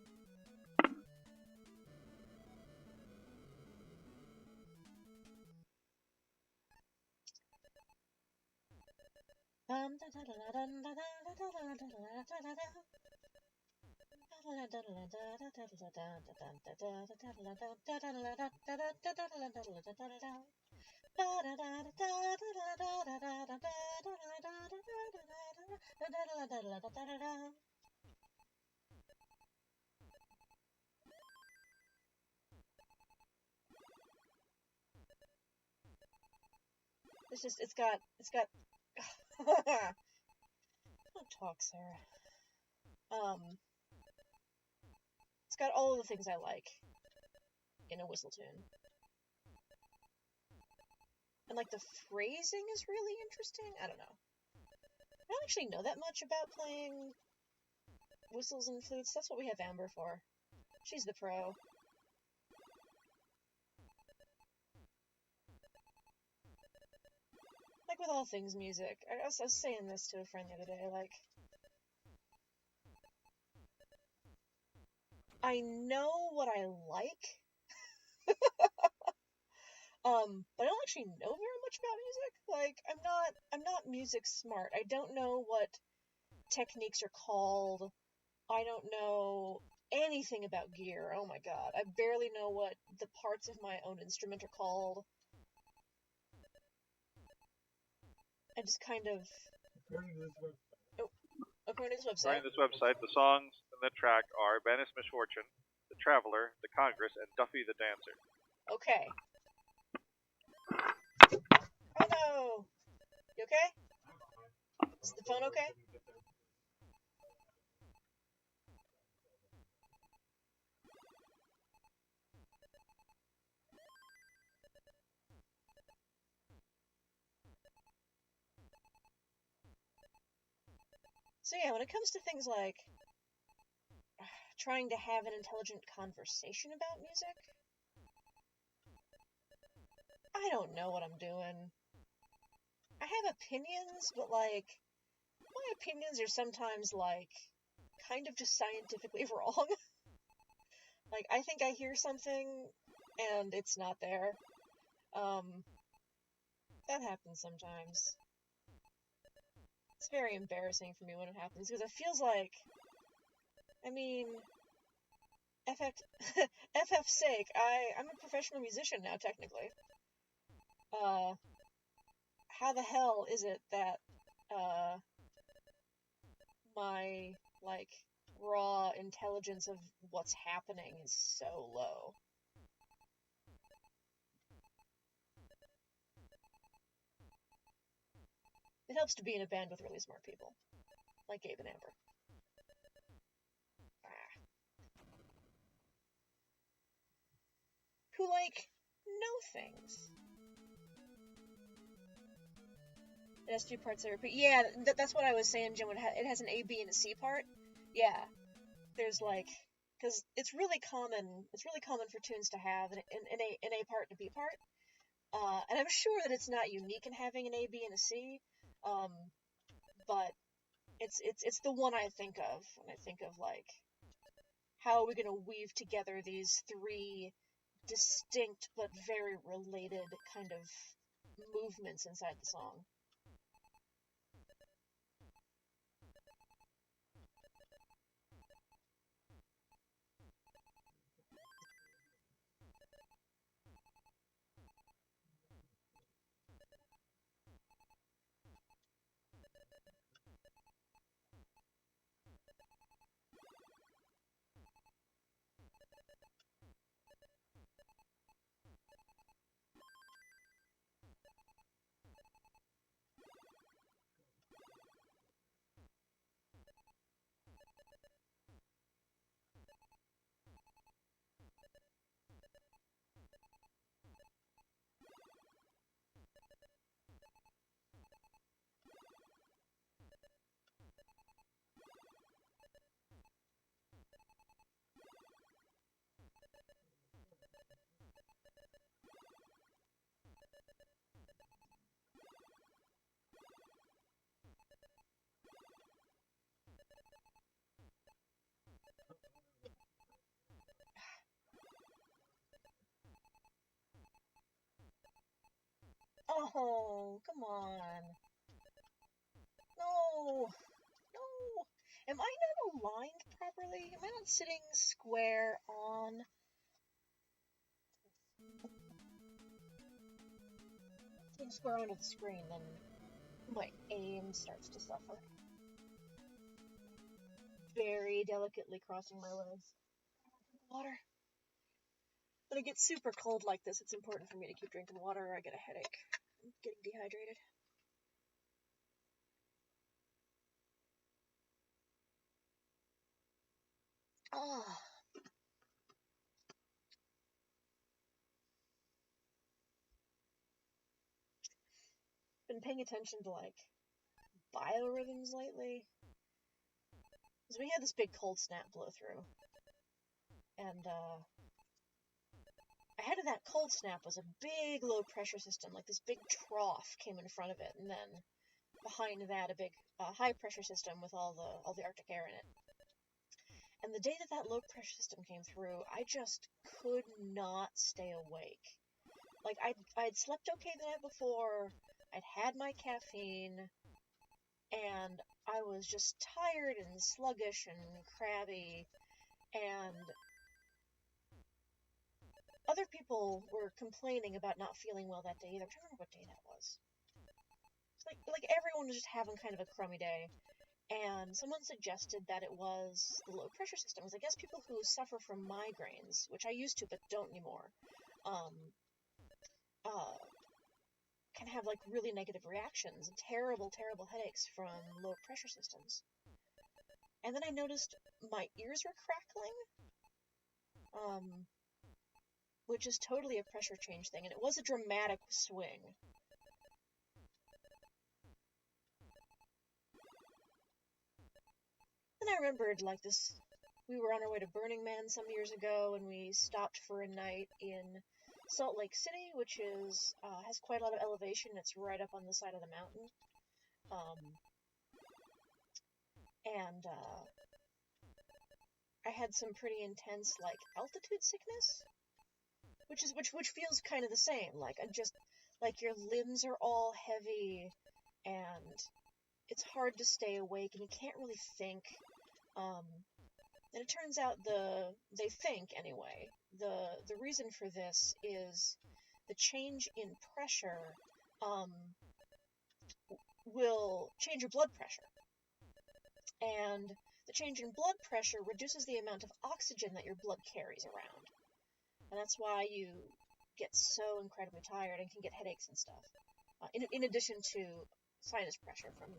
It's got don't talk, Sarah. It's got all of the things I like in a whistle tune. And like the phrasing is really interesting. I don't know. I don't actually know that much about playing whistles and flutes. That's what we have Amber for. She's the pro. Like with all things music. I was saying this to a friend the other day, like, I know what I like, but I don't actually know very much about music. Like, I'm not music smart. I don't know what techniques are called. I don't know anything about gear. Oh my god. I barely know what the parts of my own instrument are called. I just kind of... According to this website. According to this website, the songs in the track are Banis Misfortune, The Traveler, The Congress, and Duffy the Dancer. Okay. Oh no! You okay? Is the phone okay? So yeah, when it comes to things like trying to have an intelligent conversation about music, I don't know what I'm doing. I have opinions, but like, my opinions are sometimes like, kind of just scientifically wrong. Like, I think I hear something, and it's not there. That happens sometimes. It's very embarrassing for me when it happens, because it feels like, I mean, FF's sake, I'm a professional musician now, technically. How the hell is it that, my, like, raw intelligence of what's happening is so low? It helps to be in a band with really smart people, like Gabe and Amber. Who, like, know things. It has two parts that repeat. Yeah, that's what I was saying, Jim. It has an A, B, and a C part. Yeah, there's like, because it's really common for tunes to have an A part and a B part. And I'm sure that it's not unique in having an A, B, and a C. But it's the one I think of when I think of, like, how are we going to weave together these three distinct but very related kind of movements inside the song. No, come on. No, no. Am I not aligned properly? Am I not sitting square on? Sitting square onto the screen, then my aim starts to suffer. Very delicately crossing my legs. Water. When it gets super cold like this, it's important for me to keep drinking water or I get a headache. I'm getting dehydrated. Ah. Been paying attention to, like, biorhythms lately. Because we had this big cold snap blow through. And, ahead of that cold snap was a big low pressure system, like this big trough came in front of it, and then behind that a big high pressure system with all the Arctic air in it. And the day that low pressure system came through, I just could not stay awake. Like, I'd slept okay the night before, I'd had my caffeine, and I was just tired and sluggish and crabby, and other people were complaining about not feeling well that day either. I'm trying to remember what day that was. It's like everyone was just having kind of a crummy day. And someone suggested that it was the low pressure system. I guess people who suffer from migraines, which I used to but don't anymore, can have like really negative reactions and terrible, terrible headaches from low pressure systems. And then I noticed my ears were crackling, which is totally a pressure change thing, and it was a dramatic swing. Then I remembered, like, this, we were on our way to Burning Man some years ago, and we stopped for a night in Salt Lake City, which is, has quite a lot of elevation. It's right up on the side of the mountain. I had some pretty intense, like, altitude sickness, which feels kind of the same. Like, like, your limbs are all heavy, and it's hard to stay awake, and you can't really think. And it turns out they think anyway, the reason for this is the change in pressure, will change your blood pressure. And the change in blood pressure reduces the amount of oxygen that your blood carries around. And that's why you get so incredibly tired and can get headaches and stuff. In addition to sinus pressure from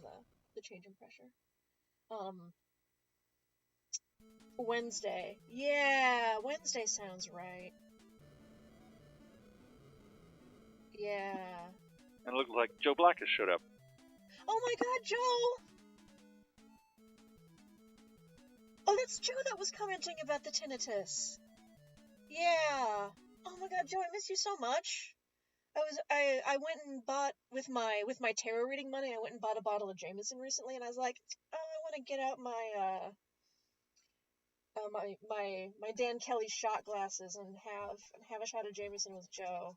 the change in pressure. Wednesday. Yeah, Wednesday sounds right. Yeah. And it looked like Joe Black has showed up. Oh my god, Joe! Oh, that's Joe that was commenting about the tinnitus. Yeah. Oh my god, Joe, I miss you so much. I went and bought with my tarot reading money. I went and bought a bottle of Jameson recently, and I was like, oh, I want to get out my my Dan Kelly shot glasses and have a shot of Jameson with Joe.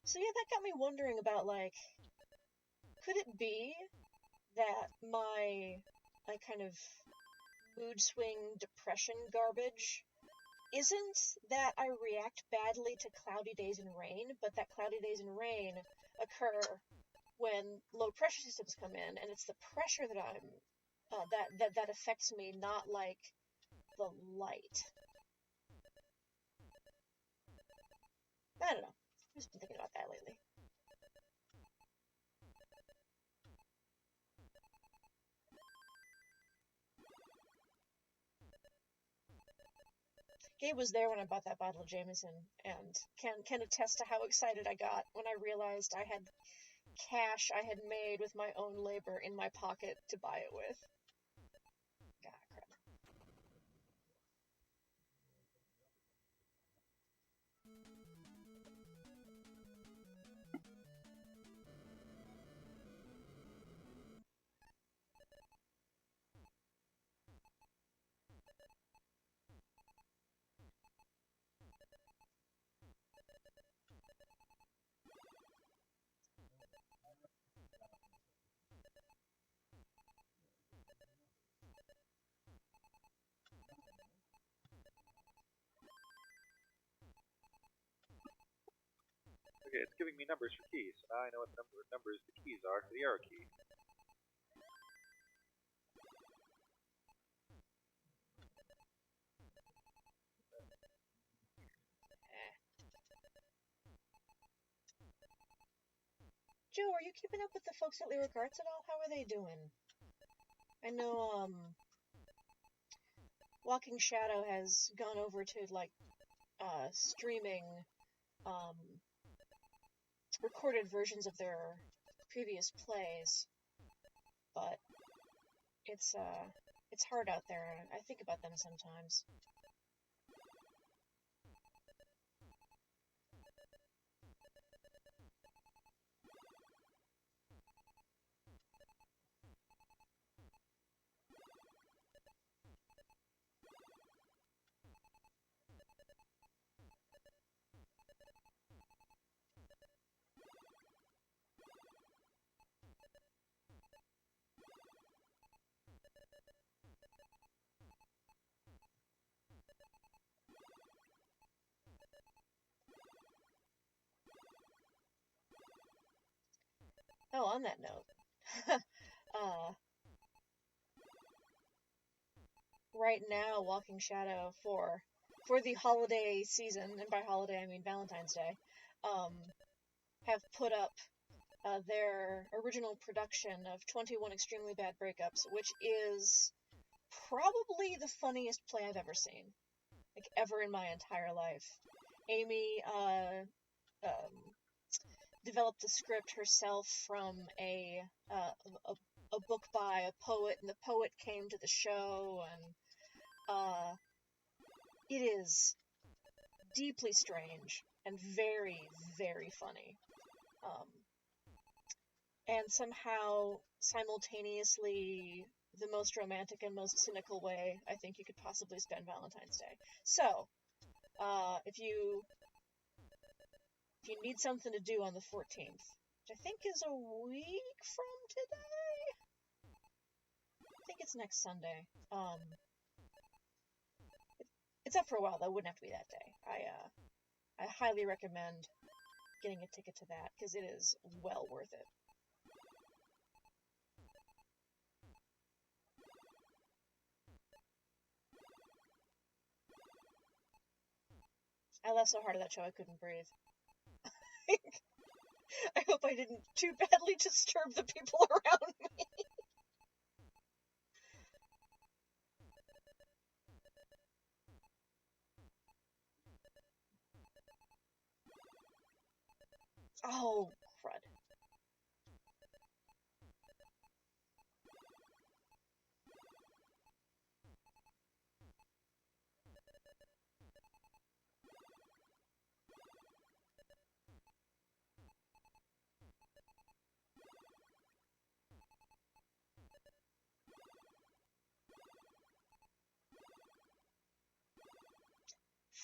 So yeah, that got me wondering about, like, could it be that my kind of mood swing depression garbage isn't that I react badly to cloudy days and rain, but that cloudy days and rain occur when low pressure systems come in, and it's the pressure that I'm that affects me, not like the light. I don't know. I've just been thinking about that lately. Gabe was there when I bought that bottle of Jameson, and can attest to how excited I got when I realized I had cash I had made with my own labor in my pocket to buy it with. God, crap. okay, it's giving me numbers for keys. So now I know what the numbers the keys are for the arrow key. Joe, are you keeping up with the folks at Lyric Arts at all? How are they doing? I know, Walking Shadow has gone over to, like, streaming, recorded versions of their previous plays, but it's hard out there, and I think about them sometimes. Oh, on that note, right now, Walking Shadow for the holiday season, and by holiday I mean Valentine's Day, have put up their original production of 21 Extremely Bad Breakups, which is probably the funniest play I've ever seen, like ever in my entire life. Amy developed the script herself from a book by a poet, and the poet came to the show, and it is deeply strange and very, very funny. And somehow, simultaneously, the most romantic and most cynical way I think you could possibly spend Valentine's Day. So, if you need something to do on the 14th, which I think is a week from today, I think it's next Sunday. It's up for a while, though. It wouldn't have to be that day. I highly recommend getting a ticket to that, because it is well worth it. I laughed so hard at that show I couldn't breathe. I hope I didn't too badly disturb the people around me. Oh, crud.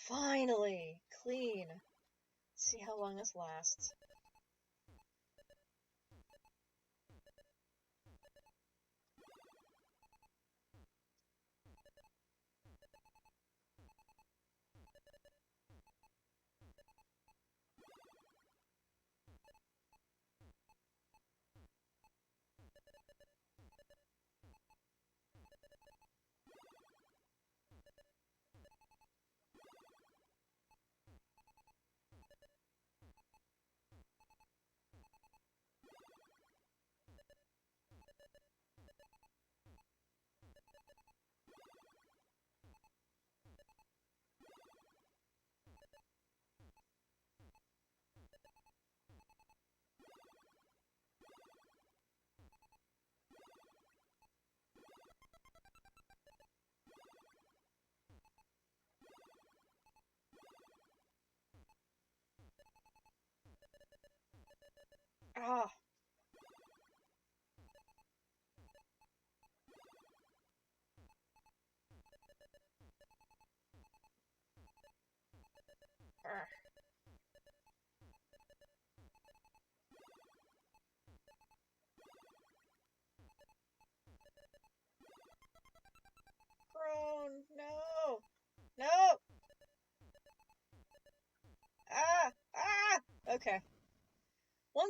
Finally! Clean. Let's see how long this lasts. Ah! Arr. Crone! No! No! Ah! Ah! Okay.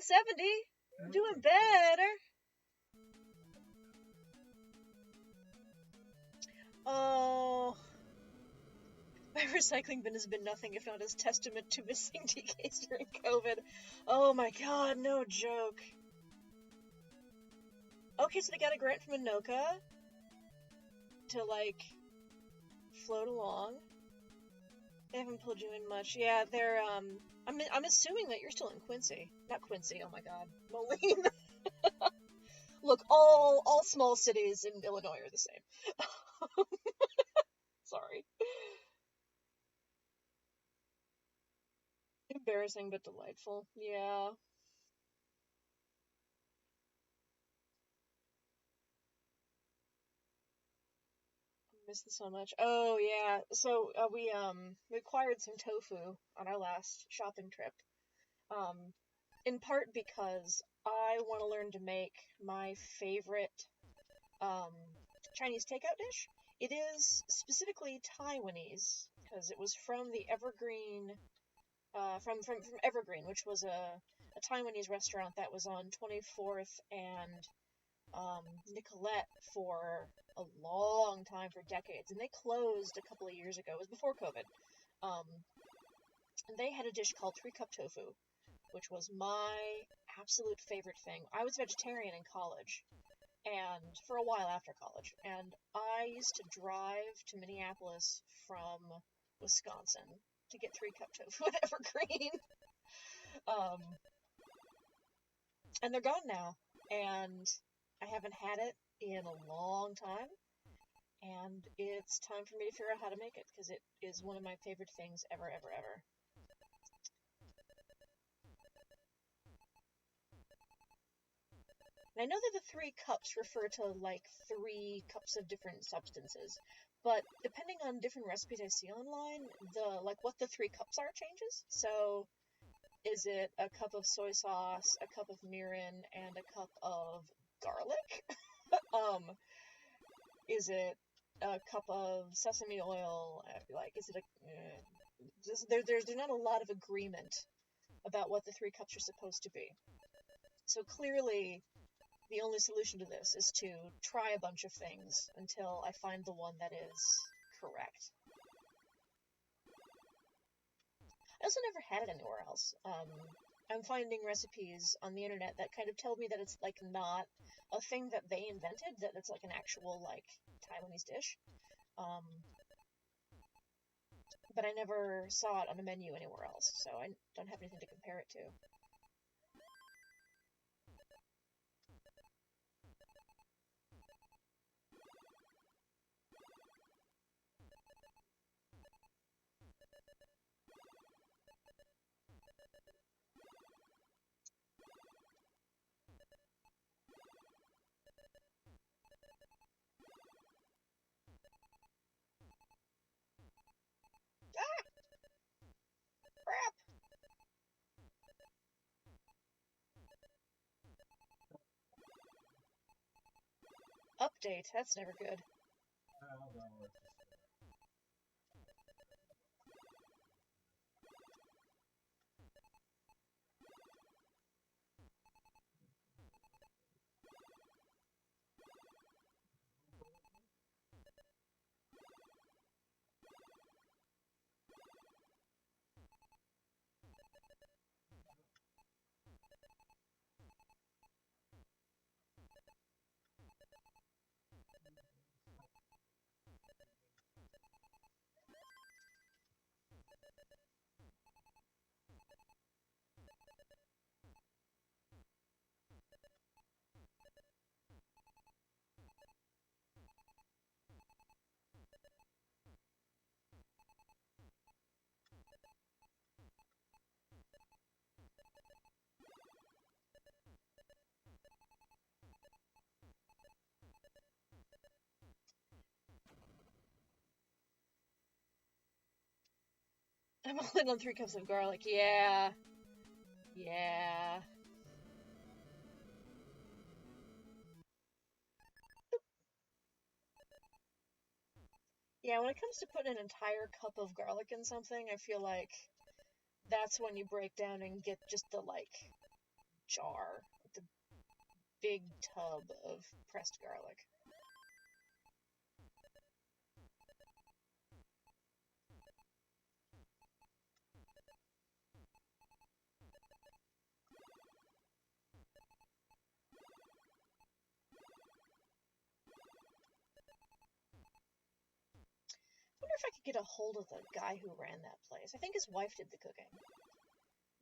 170. I'm doing better. Oh, my recycling bin has been nothing if not as testament to missing DKs during COVID. Oh my god, no joke. Okay, so they got a grant from Anoka to, like, float along. They haven't pulled you in much. Yeah, they're, I'm assuming that you're still in Quincy. Not Quincy, oh my god. Moline. Look, all small cities in Illinois are the same. Sorry. Embarrassing but delightful. Yeah. I miss this so much. Oh yeah. So we acquired some tofu on our last shopping trip. In part because I want to learn to make my favorite Chinese takeout dish. It is specifically Taiwanese because it was from the Evergreen, from Evergreen, which was a Taiwanese restaurant that was on 24th and Nicolette for a long time, for decades, and they closed a couple of years ago. It was before COVID. And they had a dish called 3-cup tofu, which was my absolute favorite thing. I was vegetarian in college, and for a while after college, and I used to drive to Minneapolis from Wisconsin to get 3-cup tofu at Evergreen. And they're gone now, and I haven't had it in a long time, and it's time for me to figure out how to make it, because it is one of my favorite things ever, ever, ever. And I know that the 3 cups refer to, like, 3 cups of different substances, but depending on different recipes I see online, what the 3 cups are changes. So, is it a cup of soy sauce, a cup of mirin, and a cup of garlic? Is it a cup of sesame oil? Like, is it there's not a lot of agreement about what the 3 cups are supposed to be. So clearly, the only solution to this is to try a bunch of things until I find the one that is correct. I also never had it anywhere else. I'm finding recipes on the internet that kind of tell me that it's, like, not a thing that they invented, that it's, like, an actual, like, Taiwanese dish. But I never saw it on a menu anywhere else, so I don't have anything to compare it to. Crap! Update, that's never good. I'm all in on 3 cups of garlic. Yeah. Yeah. Yeah, when it comes to putting an entire cup of garlic in something, I feel like that's when you break down and get just the, like, jar, the big tub of pressed garlic. I wonder if I could get a hold of the guy who ran that place. I think his wife did the cooking.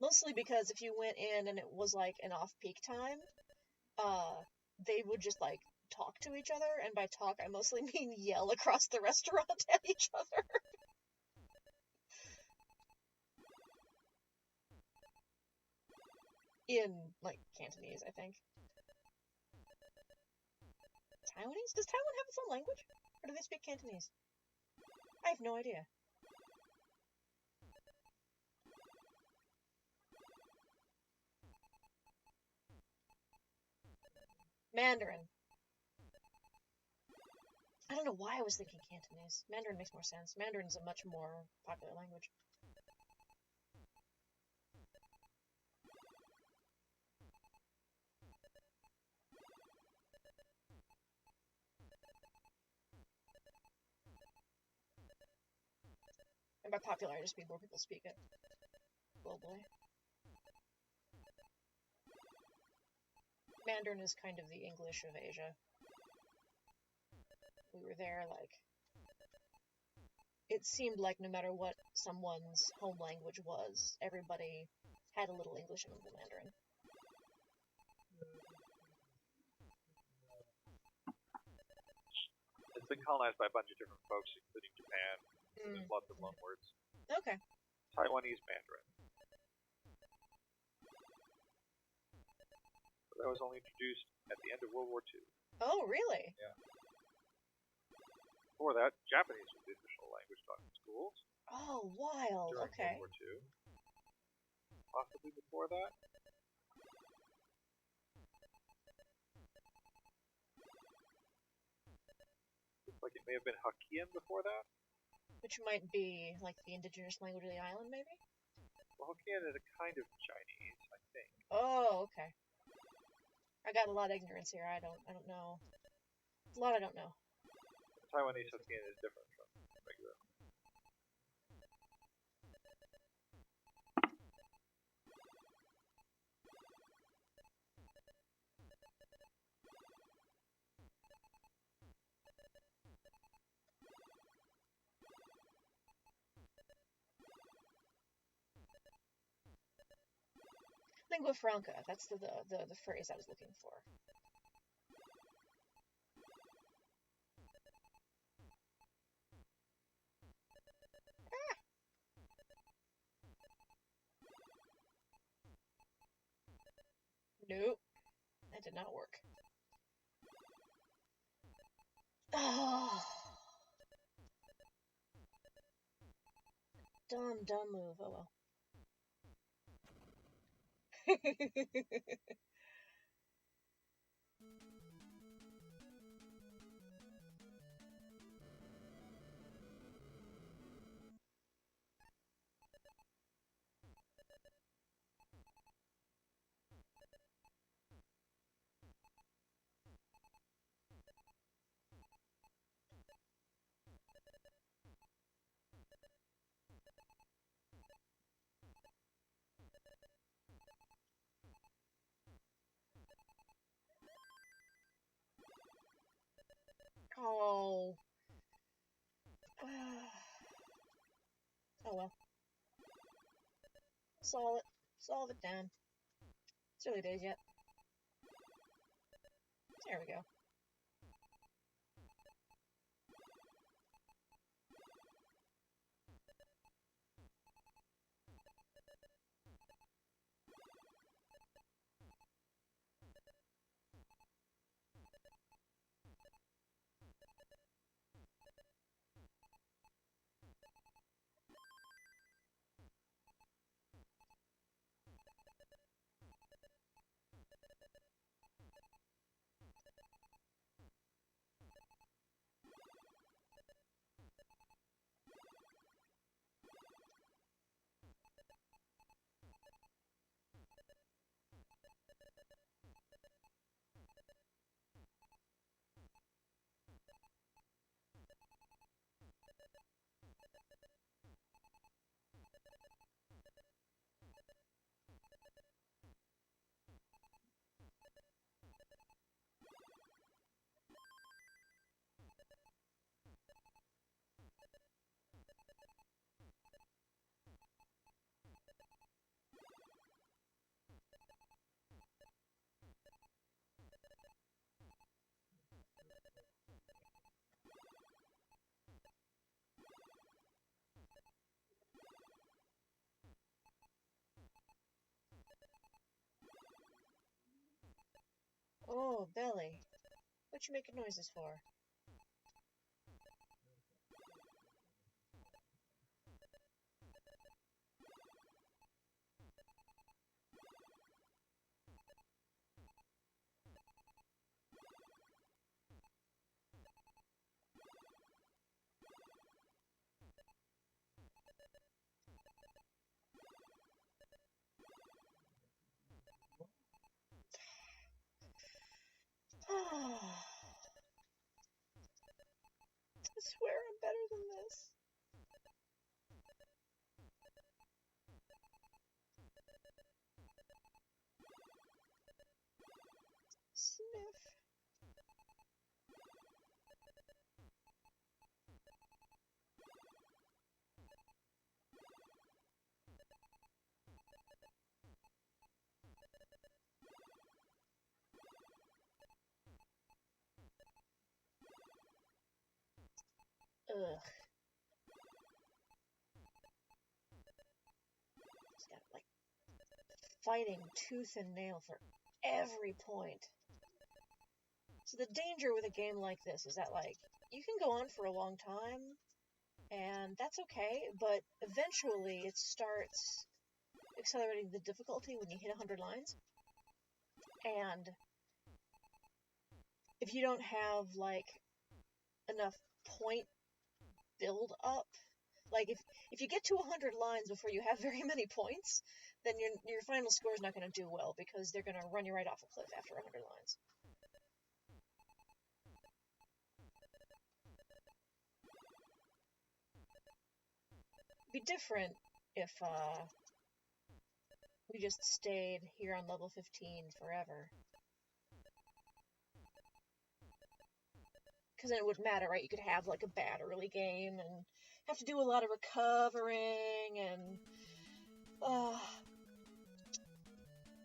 Mostly because if you went in and it was like an off-peak time, they would just like talk to each other, and by talk I mostly mean yell across the restaurant at each other. In like Cantonese, I think. Taiwanese? Does Taiwan have its own language? Or do they speak Cantonese? I have no idea. Mandarin. I don't know why I was thinking Cantonese. Mandarin makes more sense. Mandarin's a much more popular language. And by popular, I just mean more people speak it globally. Mandarin is kind of the English of Asia. We were there, like, it seemed like no matter what someone's home language was, everybody had a little English in the Mandarin. It's been colonized by a bunch of different folks, including Japan. So there's lots of loanwords. Okay. Taiwanese Mandarin. But that was only introduced at the end of World War II. Oh, really? Yeah. Before that, Japanese was the official language taught in schools. Oh, wild. During Okay. World War II. Possibly before that. Looks like it may have been Hokkien before that. Which might be like the indigenous language of the island, maybe? Well, Hokkien is a kind of Chinese, I think. Oh, okay. I got a lot of ignorance here. I don't know. A lot I don't know. Taiwanese Hokkien is different from regular. Lingua franca, that's the phrase I was looking for. Ah! Nope. That did not work. Oh. Dumb move. Oh well. Oh. Oh well. Solve it down. It's early days yet. There we go. Oh, Belly. What you making noises for? I swear I'm better than this. Sniff. Ugh. Just got like fighting tooth and nail for every point. So the danger with a game like this is that, like, you can go on for a long time, and that's okay, but eventually it starts accelerating the difficulty when you hit 100 lines. And if you don't have, like, enough point build up, like, if you get to 100 lines before you have very many points, then your final score is not going to do well, because they're going to run you right off a cliff after 100 lines. It'd be different if we just stayed here on level 15 forever. Because then it wouldn't matter, right? You could have, like, a bad early game and have to do a lot of recovering, and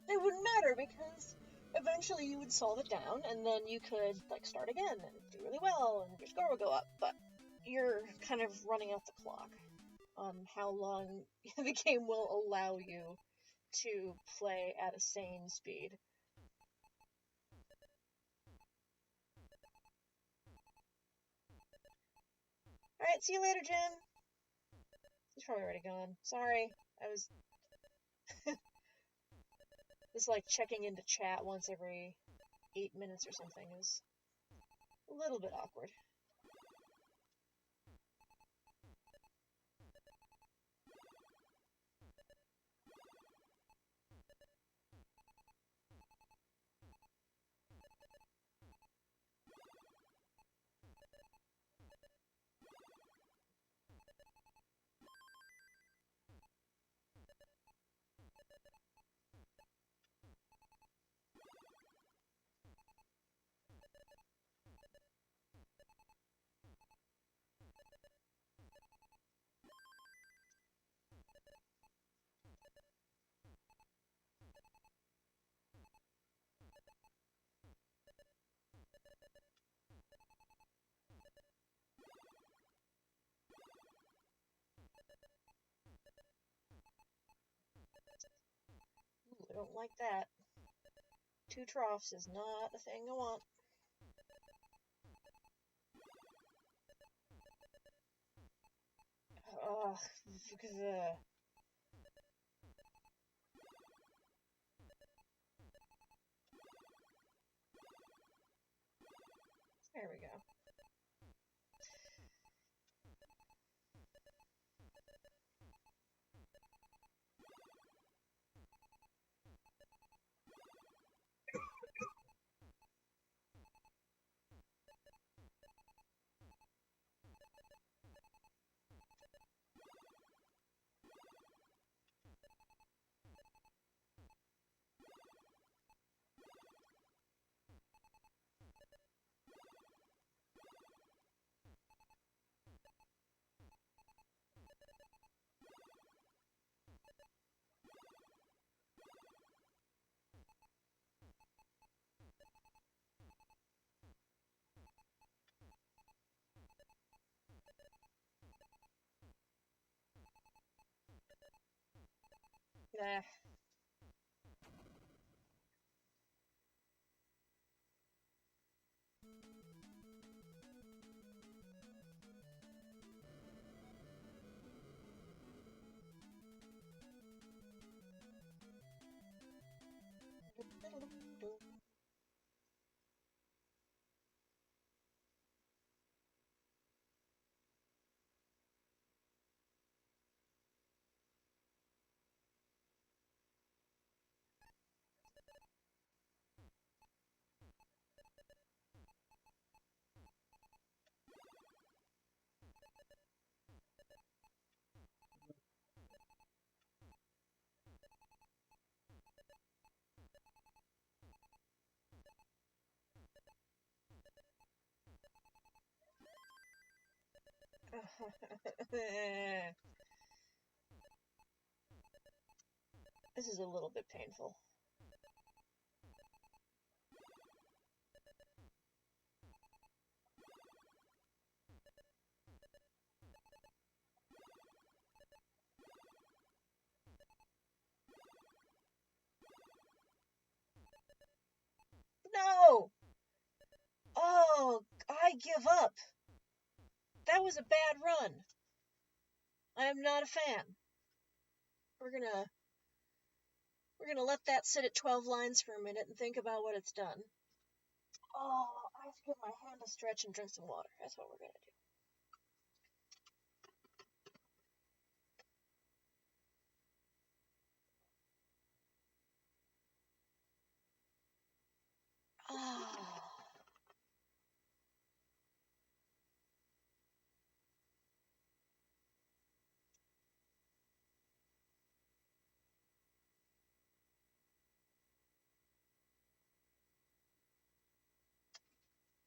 it wouldn't matter, because eventually you would solve it down, and then you could, like, start again and do really well, and your score would go up. But you're kind of running out the clock on how long the game will allow you to play at a sane speed. Alright, see you later, Jim. He's probably already gone. Sorry, I was just, like, checking into chat once every 8 minutes or something is a little bit awkward. Ooh, I don't like that. 2 troughs is not the thing I want. Ugh. There we go. Nah. This is a little bit painful. No! Oh, I give up. That was a bad run. I am not a fan. We're gonna let that sit at 12 lines for a minute and think about what it's done. Oh, I have to give my hand a stretch and drink some water. That's what we're gonna do. Ah.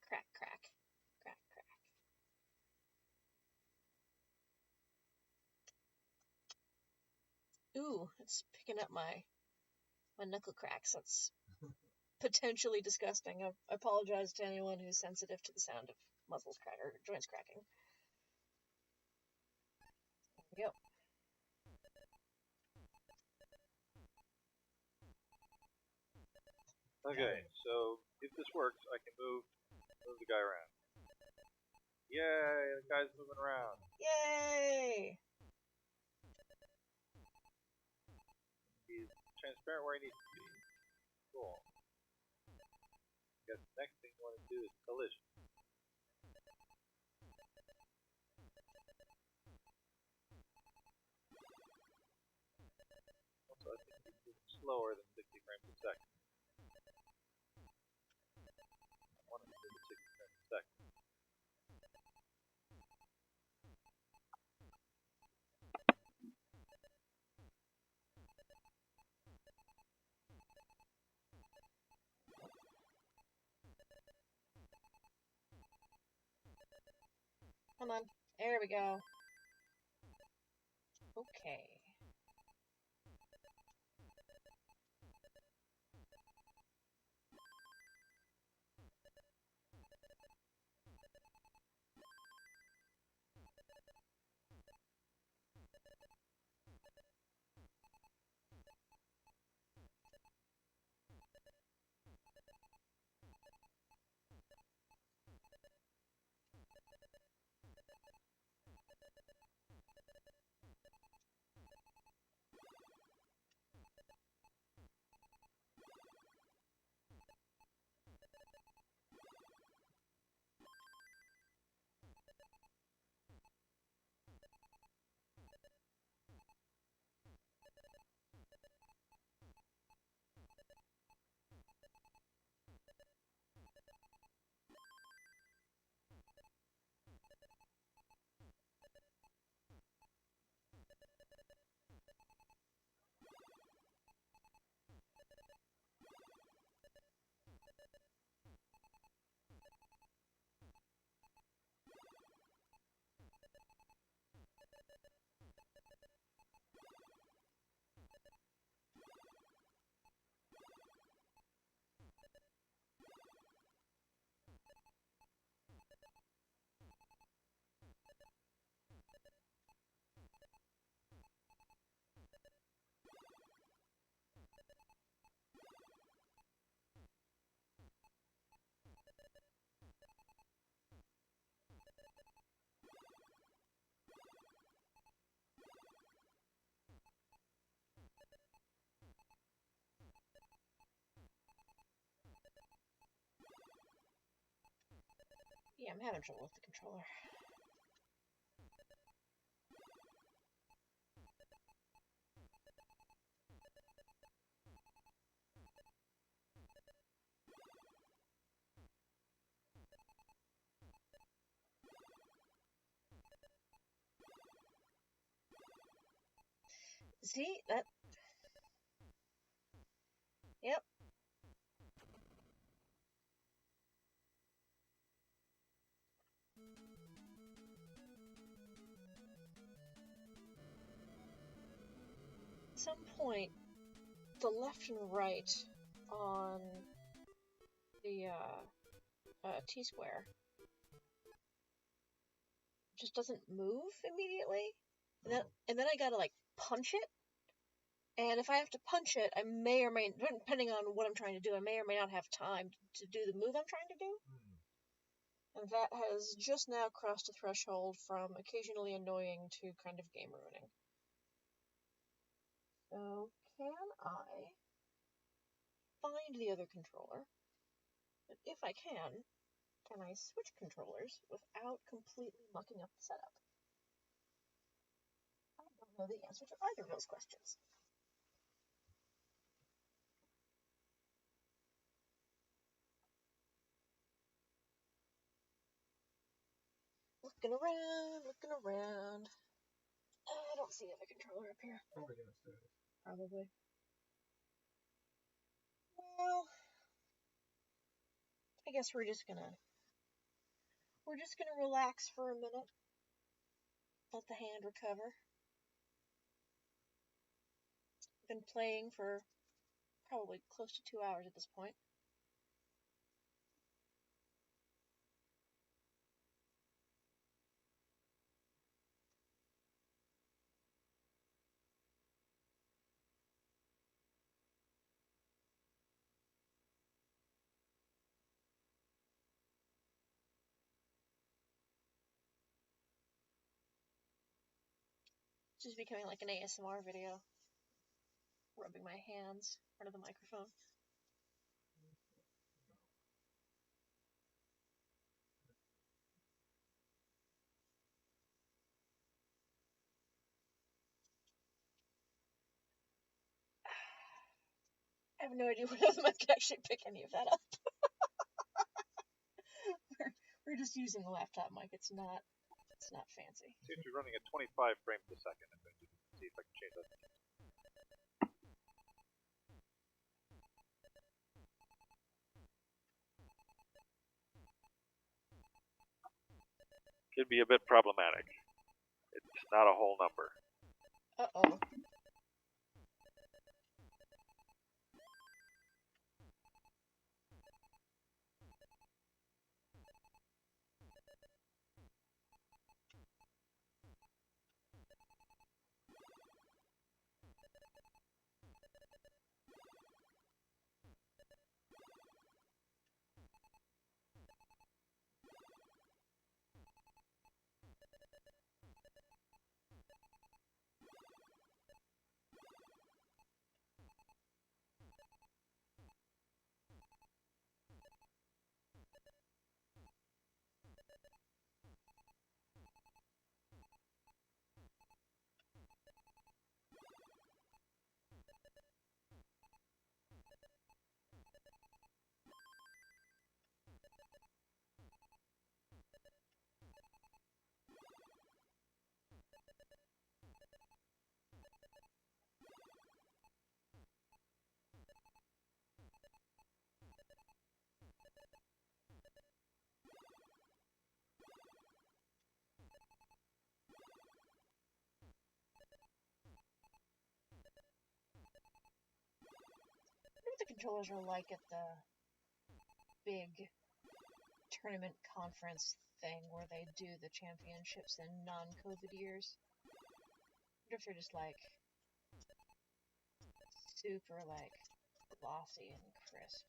Crack, crack. Crack, crack. Ooh, it's picking up my knuckle cracks. That's potentially disgusting. I apologize to anyone who's sensitive to the sound of muscles crack or joints cracking. There we go. Okay, so if this works, I can move the guy around. Yay, the guy's moving around. Yay! He's transparent where he needs to be. Cool. I guess the next thing you want to do is collision. Also, I think he's moving slower than 60 frames a second. I want him to move at 60 frames a second. Come on. There we go. Okay. Yeah, I'm having trouble with the controller. See? That... Yep. At some point, the left and right on the T-square just doesn't move immediately, and then I gotta like punch it. And if I have to punch it, I may or may, depending on what I'm trying to do, I may or may not have time to do the move I'm trying to do. And that has just now crossed a threshold from occasionally annoying to kind of game ruining. So, can I find the other controller? And if I can I switch controllers without completely mucking up the setup? I don't know the answer to either of those questions. Looking around. I don't see the other controller up here. Probably downstairs. Probably. Well, I guess we're just gonna relax for a minute. Let the hand recover. Been playing for probably close to 2 hours at this point. Just becoming like an ASMR video. Rubbing my hands in front of the microphone. I have no idea whether I can actually pick any of that up. we're just using the laptop mic. It's not fancy. Seems to be running at 25 frames a second. I'm going to see if I can change that. Could be a bit problematic. It's not a whole number. Uh-oh. The controllers are like at the big tournament conference thing where they do the championships in non-COVID years. I wonder if they're just like super like glossy and crisp.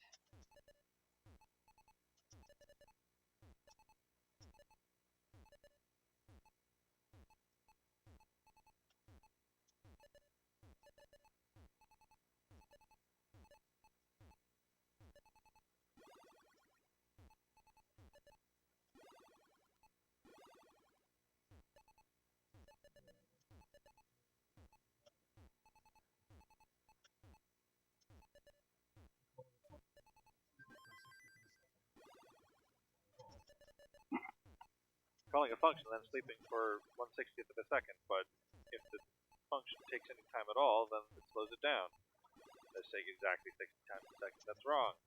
Calling a function and then sleeping for 1/60th of a second, but if the function takes any time at all, then it slows it down. Let's take exactly 60 times a second. That's wrong.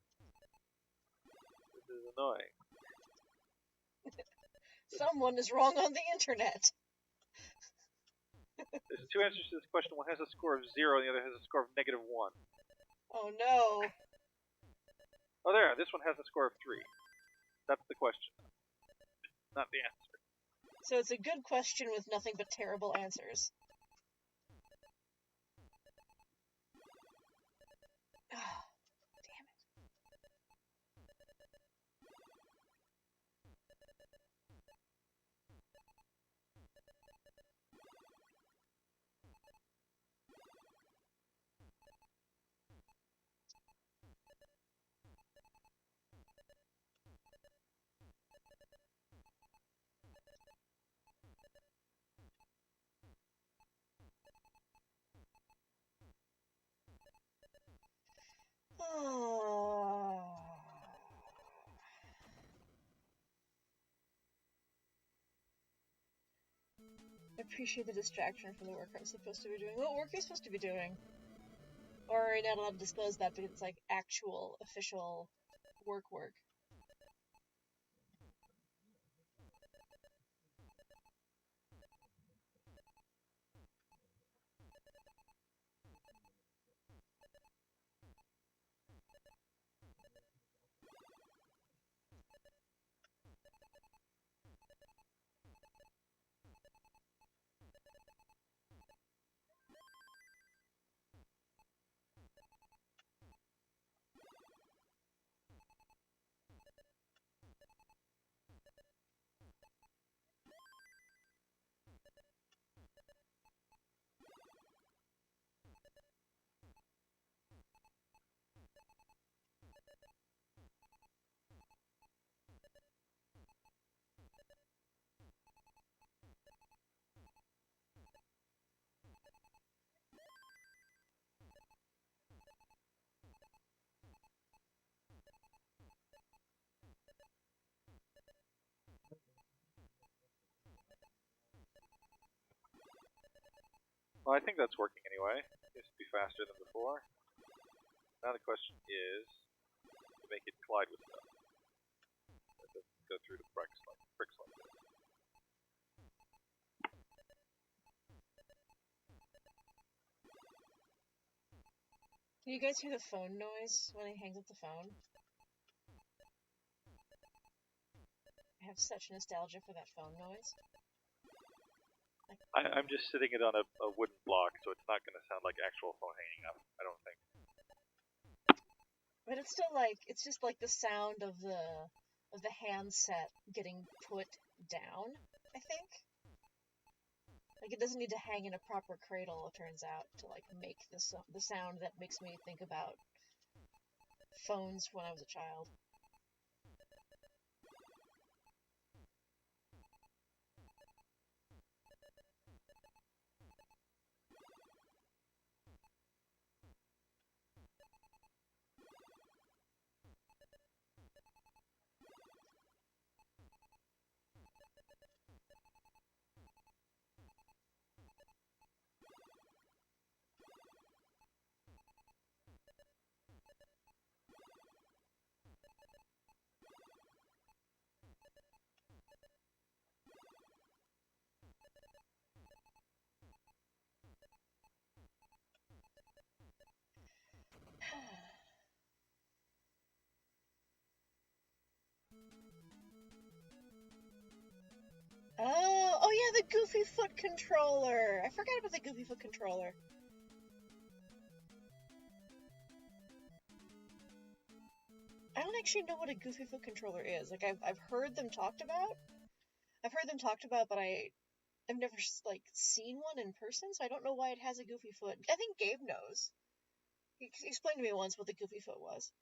This is annoying. Someone is wrong on the internet. There's two answers to this question. One has a score of 0 and the other has a score of -1. Oh no. Oh, there. This one has a score of 3. That's the question, not the answer. So it's a good question with nothing but terrible answers. Ah, damn it. I appreciate the distraction from the work I'm supposed to be doing. What work are you supposed to be doing? Or are you not allowed to disclose that because it's like actual, official work? Well, I think that's working anyway. Seems to be faster than before. Now the question is to make it collide with stuff. It doesn't go through the bricks like this. Can you guys hear the phone noise when he hangs up the phone? I have such nostalgia for that phone noise. I'm just sitting it on a wooden block, so it's not going to sound like actual phone hanging up, I don't think. But it's still like, it's just like the sound of the handset getting put down, I think. Like, it doesn't need to hang in a proper cradle, it turns out, to like make the sound that makes me think about phones when I was a child. Oh yeah, the Goofy Foot controller! I forgot about the Goofy Foot controller. I don't actually know what a Goofy Foot controller is. Like, I've heard them talked about. But I've never like seen one in person, so I don't know why it has a Goofy Foot. I think Gabe knows. He explained to me once what the Goofy Foot was.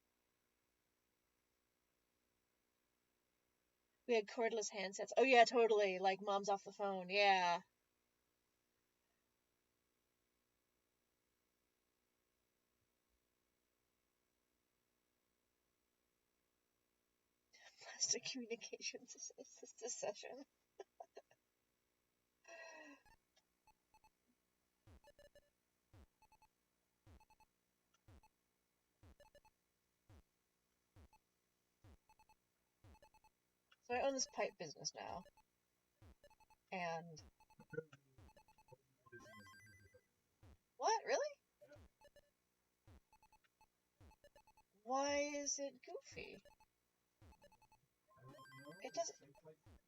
We had cordless handsets. Oh yeah, totally. Like mom's off the phone. Yeah. Plastic communications session. So I own this pipe business now. And Why is it goofy? I don't know. It doesn't. Shaped like wide.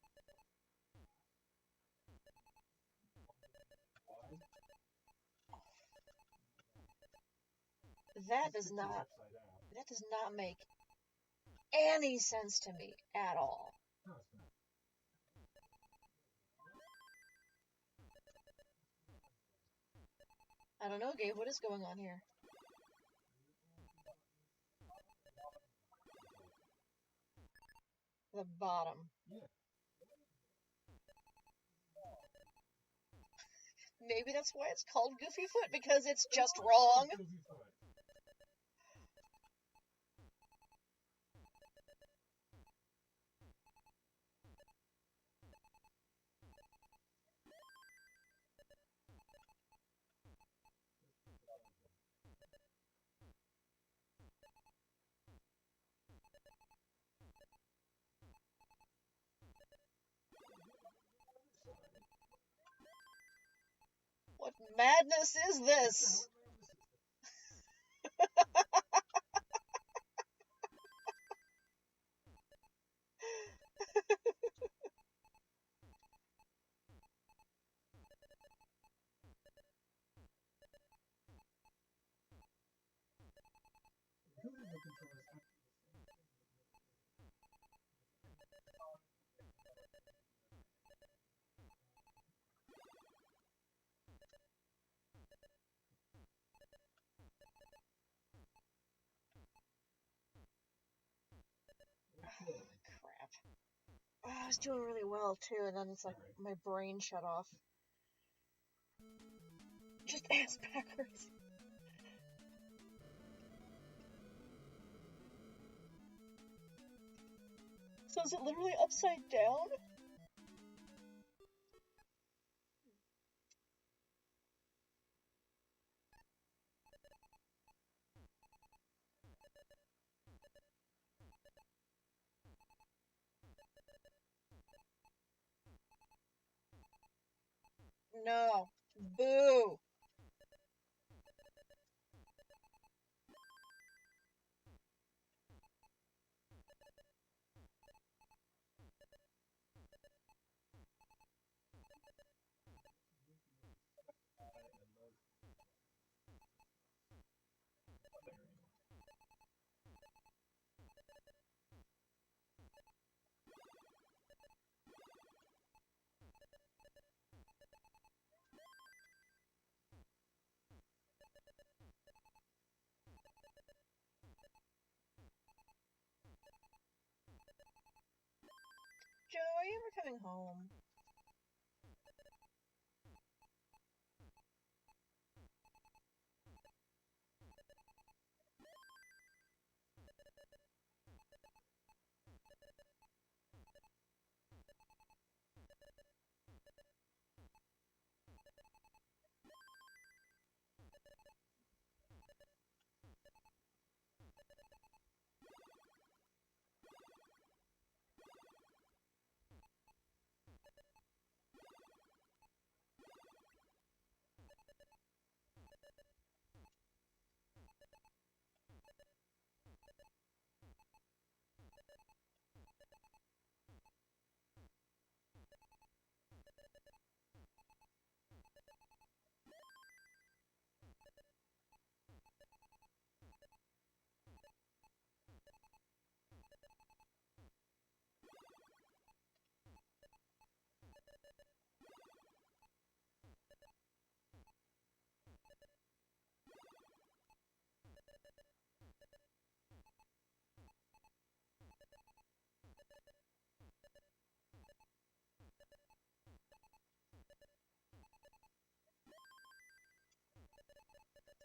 That This does picture's not. upside down. That does not make any sense to me at all. No, it's not. I don't know, Gabe. What is going on here? The bottom. Yeah. Maybe that's why it's called Goofy Foot, because it's just wrong. Goofy foot. What madness is this? Really looking for this actually Crap. Oh, I was doing really well too, and then it's like my brain shut off. Just ass backwards. So is it literally upside down? No. Boo. Joe, are you ever coming home?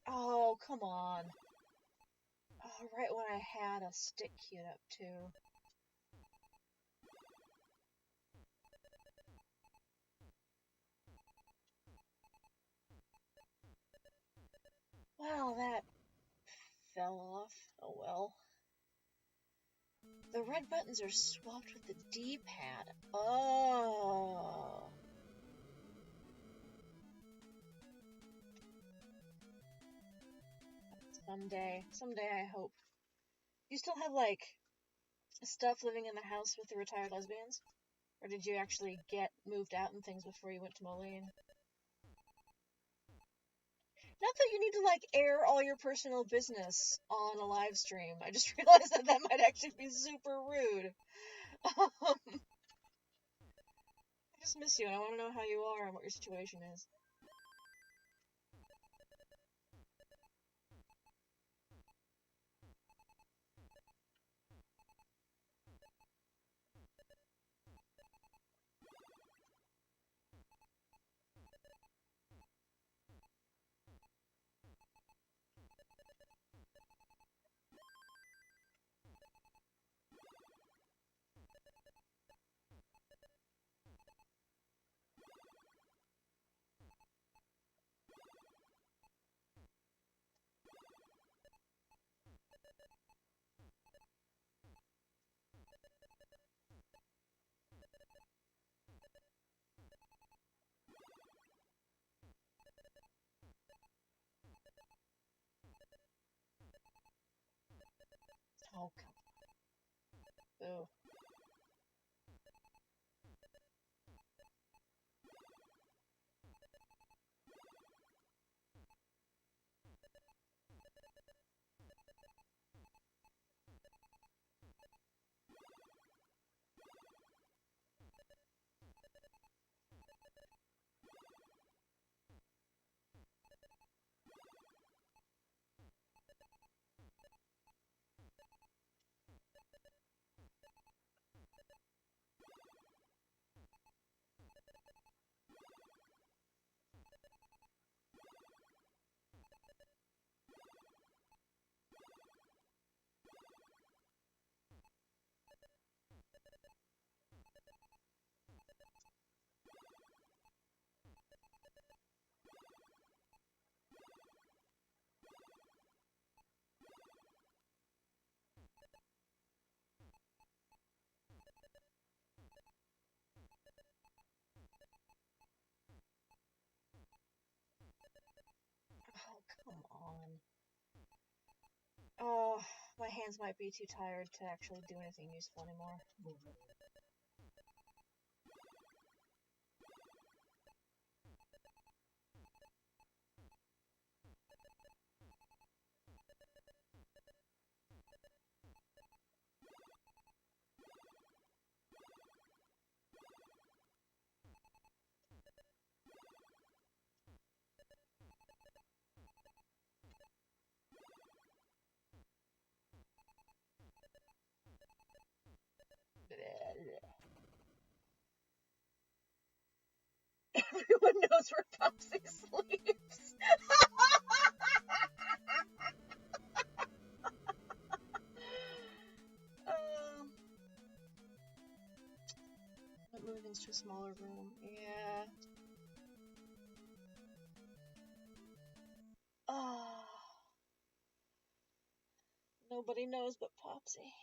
Oh, come on. Oh, right when I had a stick queued up too. Well, that fell off. Oh well. The red buttons are swapped with the D-pad. Oh. Someday I hope. You still have, like, stuff living in the house with the retired lesbians? Or did you actually get moved out and things before you went to Moline? Not that you need to, like, air all your personal business on a live stream. I just realized that that might actually be super rude. I just miss you, and I want to know how you are and what your situation is. Oh, come on. Ooh. Oh, come on. Oh, my hands might be too tired to actually do anything useful anymore. Everyone knows where Popsy sleeps. Move into a smaller room. Yeah. Oh. Nobody knows but Popsy.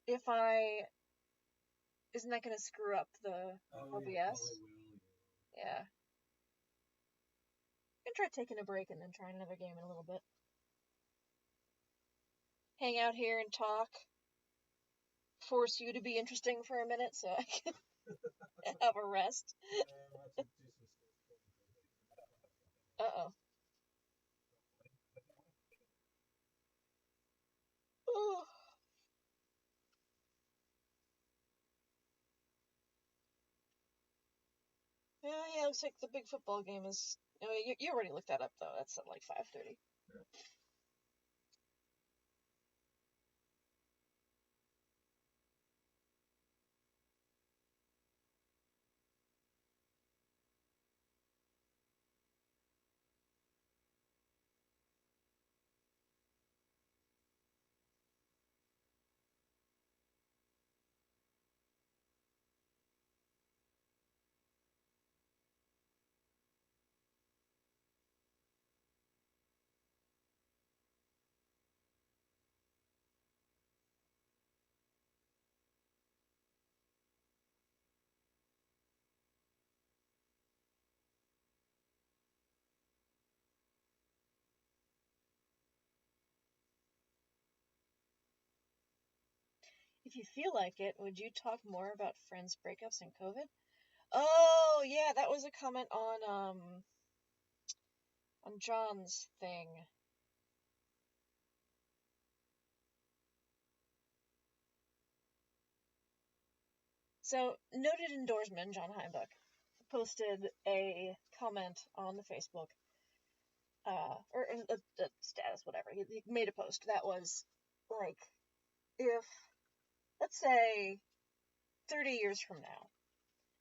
If I... Isn't that gonna screw up the OBS? Yeah. I'm gonna try taking a break and then try another game in a little bit. Hang out here and talk. Force you to be interesting for a minute so I can have a rest. Uh-oh. Oh. Yeah, looks like the big football game is... I mean, you already looked that up, though. That's at like 5:30. if you feel like it, would you talk more about friends' breakups and COVID? Oh, yeah, that was a comment on John's thing. So, noted endorsement, John Heimbuck, posted a comment on the Facebook, or a status, whatever. He made a post that was, like, if, let's say, 30 years from now,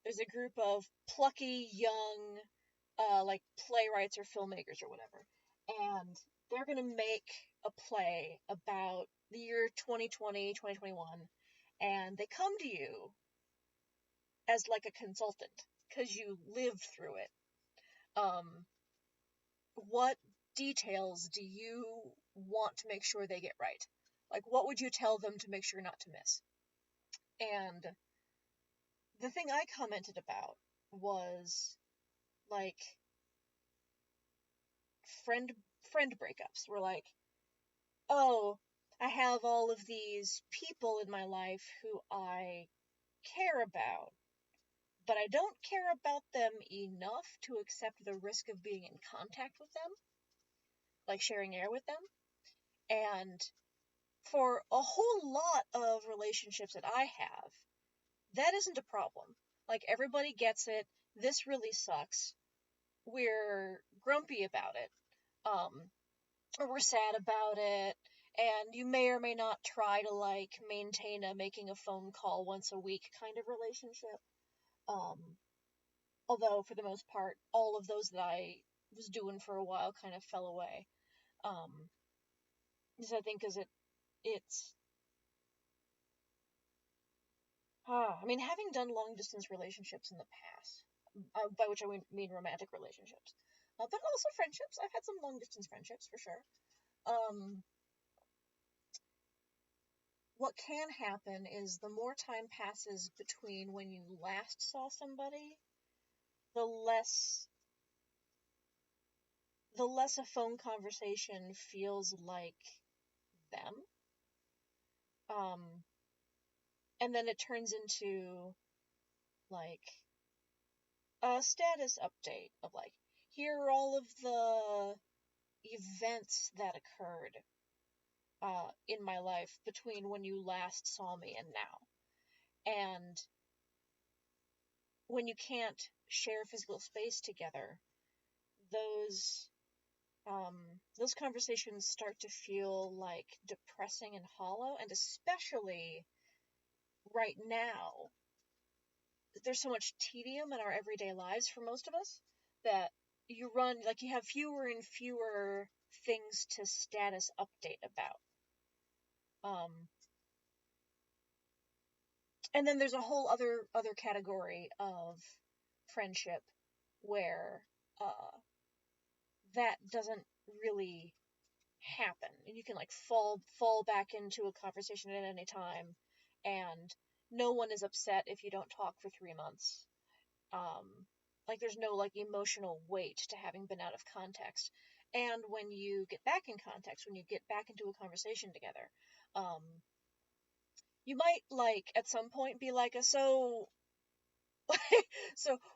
there's a group of plucky, young, like, playwrights or filmmakers or whatever, and they're gonna make a play about the year 2020, 2021, and they come to you as, like, a consultant, because you lived through it. What details do you want to make sure they get right? Like, what would you tell them to make sure not to miss? And the thing I commented about was, like, friend breakups. Were like, oh, I have all of these people in my life who I care about, but I don't care about them enough to accept the risk of being in contact with them, like sharing air with them. And for a whole lot of relationships that I have, that isn't a problem. Like, everybody gets it. This really sucks. We're grumpy about it. Or we're sad about it. And you may or may not try to, like, maintain a making a phone call once a week kind of relationship. Although, for the most part, all of those that I was doing for a while kind of fell away. Because I think it's I mean, having done long-distance relationships in the past, by which I mean romantic relationships, but also friendships. I've had some long-distance friendships, for sure. What can happen is the more time passes between when you last saw somebody, the less a phone conversation feels like them. And then it turns into, like, a status update of, like, here are all of the events that occurred in my life between when you last saw me and now. And when you can't share physical space together, those conversations start to feel, like, depressing and hollow, and especially right now, there's so much tedium in our everyday lives for most of us that you have fewer and fewer things to status update about. And then there's a whole other category of friendship where that doesn't really happen, and you can, like, fall back into a conversation at any time, and no one is upset if you don't talk for 3 months. Like, there's no, like, emotional weight to having been out of context. And when you get back in context, when you get back into a conversation together, you might, like, at some point be like, so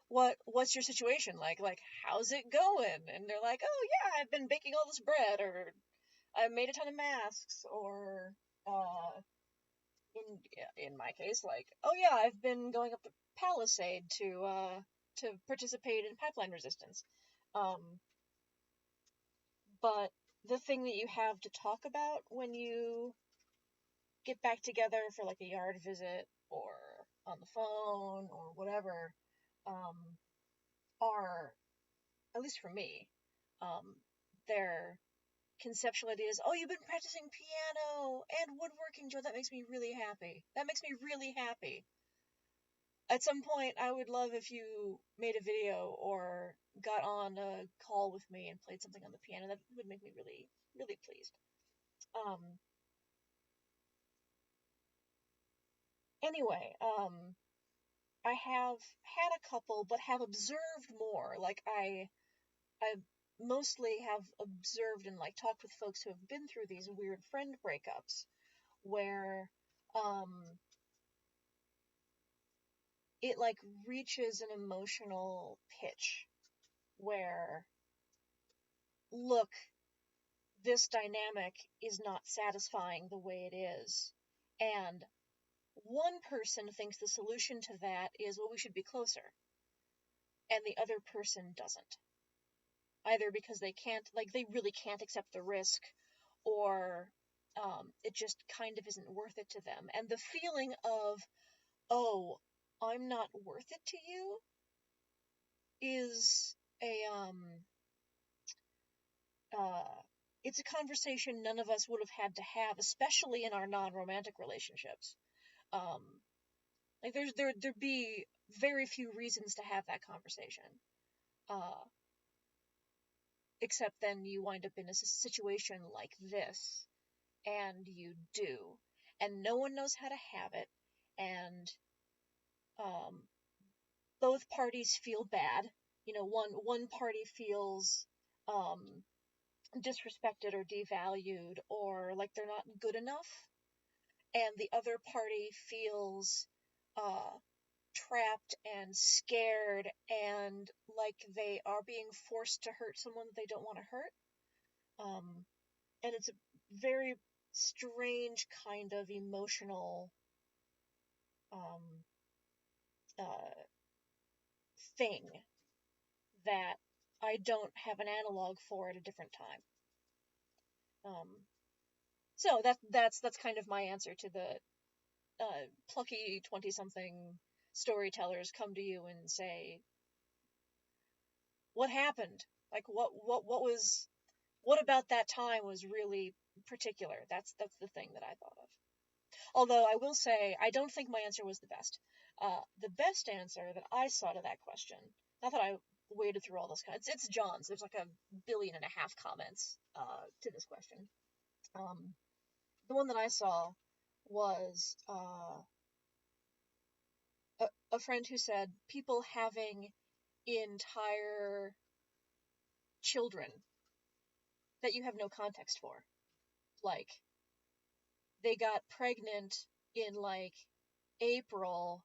what's your situation like? Like, how's it going? And they're like, oh yeah, I've been baking all this bread, or I made a ton of masks, or in my case, like, oh yeah, I've been going up the Palisade to participate in pipeline resistance. But the thing that you have to talk about when you get back together for, like, a yard visit or on the phone or whatever, are, at least for me, their conceptual ideas. Oh, you've been practicing piano and woodworking, Joe. That makes me really happy. At some point, I would love if you made a video or got on a call with me and played something on the piano. That would make me really, really pleased. Anyway, I have had a couple, but have observed more. Like, I mostly have observed and, like, talked with folks who have been through these weird friend breakups, where, it like reaches an emotional pitch where, look, this dynamic is not satisfying the way it is, and one person thinks the solution to that is, well, we should be closer, and the other person doesn't. Either because they can't, like, they really can't accept the risk, or it just kind of isn't worth it to them. And the feeling of, oh, I'm not worth it to you, is it's a conversation none of us would have had to have, especially in our non-romantic relationships. Like, there'd be very few reasons to have that conversation. Except then you wind up in a situation like this, and you do, and no one knows how to have it, and both parties feel bad. You know, one party feels disrespected or devalued, or like they're not good enough, and the other party feels trapped and scared and like they are being forced to hurt someone they don't want to hurt. And it's a very strange kind of emotional thing that I don't have an analog for at a different time. So that's kind of my answer to the plucky 20-something storytellers come to you and say, what happened? Like, what about that time was really particular? That's the thing that I thought of. Although I will say, I don't think my answer was the best. The best answer that I saw to that question, not that I waded through all those comments, it's John's. There's like 1.5 billion comments to this question. The one that I saw was a friend who said people having entire children that you have no context for. Like, they got pregnant in like April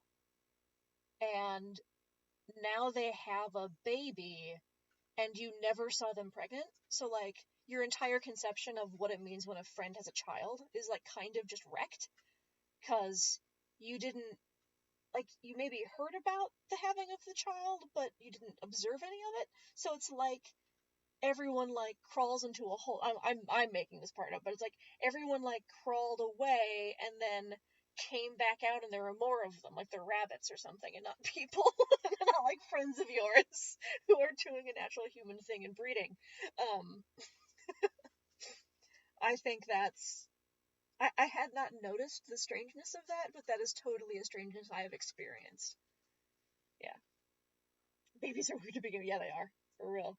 and now they have a baby and you never saw them pregnant. So like your entire conception of what it means when a friend has a child is like kind of just wrecked, because you didn't, like, you maybe heard about the having of the child, but you didn't observe any of it. So it's like everyone like crawls into a hole. I'm making this part up, but it's like everyone like crawled away and then came back out, and there were more of them, like they're rabbits or something, and not people. They're not like friends of yours who are doing a natural human thing and breeding. I think that's. I had not noticed the strangeness of that, but that is totally a strangeness I have experienced. Yeah. Babies are weird to begin with. Yeah, they are. For real.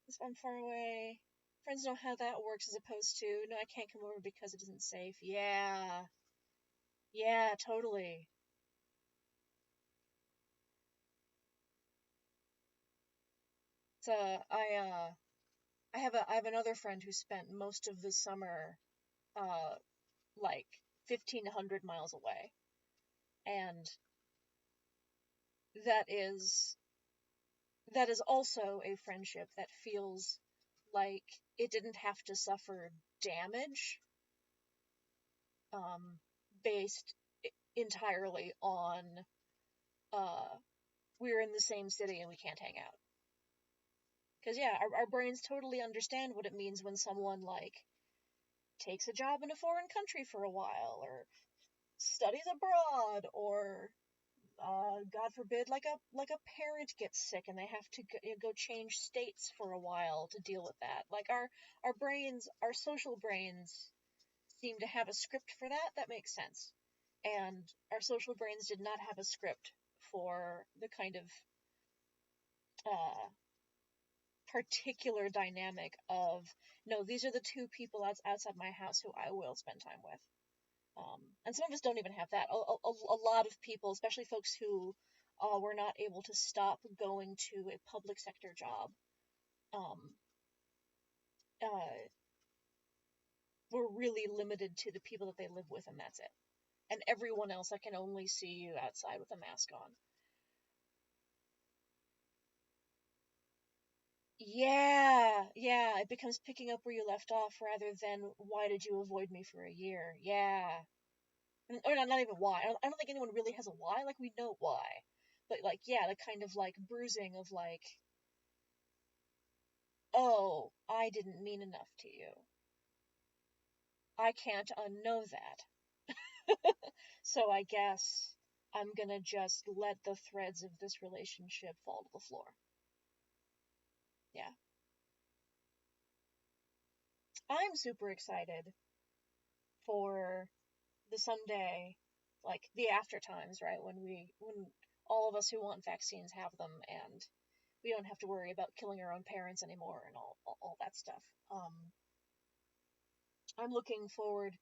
If I'm far away, friends know how that works, as opposed to, no, I can't come over because it isn't safe. Yeah. Yeah, totally. So, I have another friend who spent most of the summer, like 1,500 miles away. And that is also a friendship that feels like it didn't have to suffer damage, based entirely on, we're in the same city and we can't hang out. Because, yeah, our brains totally understand what it means when someone, like, takes a job in a foreign country for a while, or studies abroad, or God forbid, like a parent gets sick and they have to go change states for a while to deal with that. Like, our brains, our social brains, seem to have a script for that. That makes sense. And our social brains did not have a script for the kind of particular dynamic of, no, these are the two people outside my house who I will spend time with. And some of us don't even have that. A lot of people, especially folks who were not able to stop going to a public sector job, were really limited to the people that they live with, and that's it. and everyone else I can only see you outside with a mask on. Yeah, it becomes picking up where you left off rather than why did you avoid me for a year? Yeah. Or not even why. I don't think anyone really has a why. Like, we know why. But, like, yeah, the kind of, like, bruising of, like, oh, I didn't mean enough to you. I can't unknow that. So I guess I'm gonna just let the threads of this relationship fall to the floor. Yeah. I'm super excited for the someday, like, the after times, right? When all of us who want vaccines have them and we don't have to worry about killing our own parents anymore and all that stuff. I'm looking forward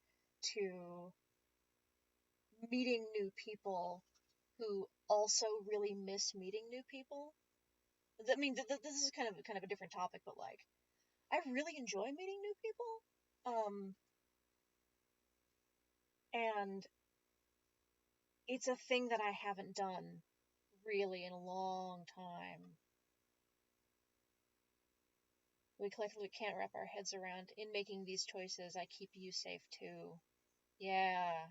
to meeting new people who also really miss meeting new people. I mean, this is kind of a different topic, but like, I really enjoy meeting new people. And it's a thing that I haven't done really in a long time. We collectively can't wrap our heads around. In making these choices, I keep you safe too. Yeah.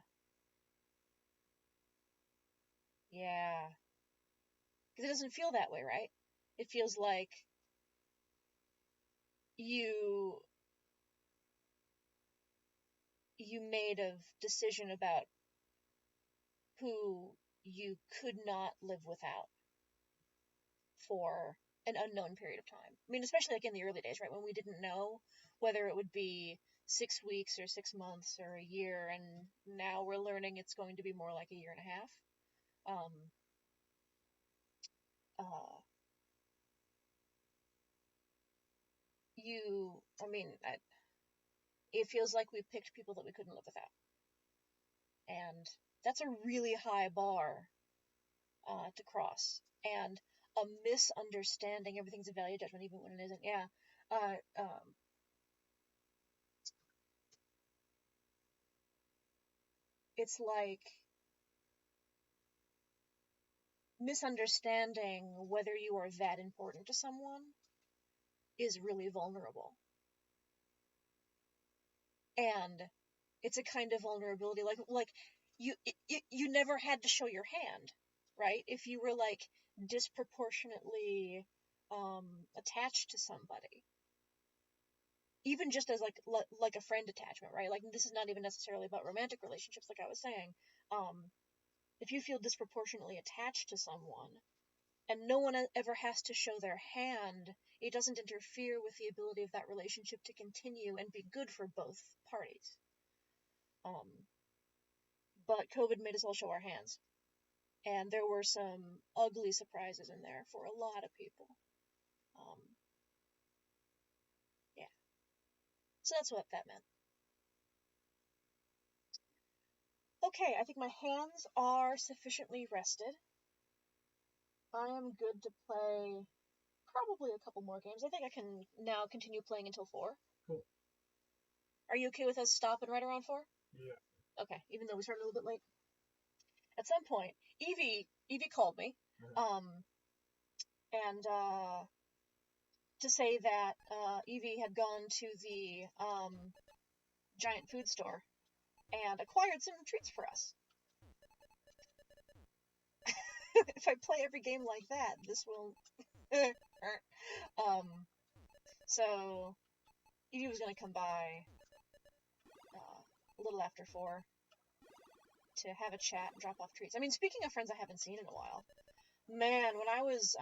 Yeah. Because it doesn't feel that way, right? It feels like you made a decision about who you could not live without for an unknown period of time. I mean, especially like in the early days, right? When we didn't know whether it would be 6 weeks or 6 months or a year, and now we're learning it's going to be more like a year and a half. It feels like we picked people that we couldn't live without. And that's a really high bar to cross. And a misunderstanding, everything's a value judgment, even when it isn't. Yeah. It's like misunderstanding whether you are that important to someone is really vulnerable. And it's a kind of vulnerability, like you never had to show your hand, right? If you were like disproportionately attached to somebody, even just as like a friend attachment, right? Like, this is not even necessarily about romantic relationships, like I was saying. If you feel disproportionately attached to someone and no one ever has to show their hand, it doesn't interfere with the ability of that relationship to continue and be good for both parties. But COVID made us all show our hands. And there were some ugly surprises in there for a lot of people. Yeah. So that's what that meant. Okay, I think my hands are sufficiently rested. I am good to play probably a couple more games. I think I can now continue playing until 4. Cool. Are you okay with us stopping right around 4? Yeah. Okay, even though we started a little bit late. At some point, Evie called me, and to say that Evie had gone to the giant food store and acquired some treats for us. If I play every game like that, this will... So, Evie was going to come by a little after 4 to have a chat and drop off treats. I mean, speaking of friends I haven't seen in a while, man, when I was,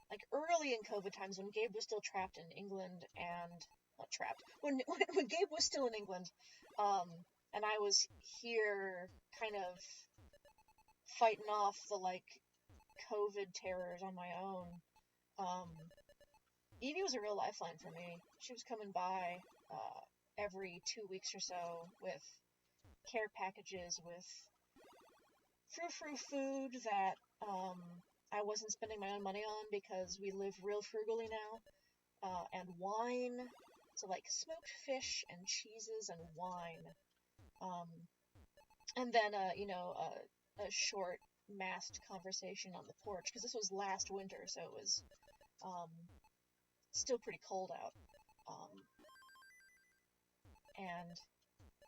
like, early in COVID times, when Gabe was still trapped in England and... Not trapped. When Gabe was still in England, and I was here kind of fighting off the, like, COVID terrors on my own, Evie was a real lifeline for me. She was coming by every 2 weeks or so with care packages, with frou-frou food that I wasn't spending my own money on because we live real frugally now, and wine, so like smoked fish and cheeses and wine. And then, a short masked conversation on the porch, because this was last winter, so it was still pretty cold out. And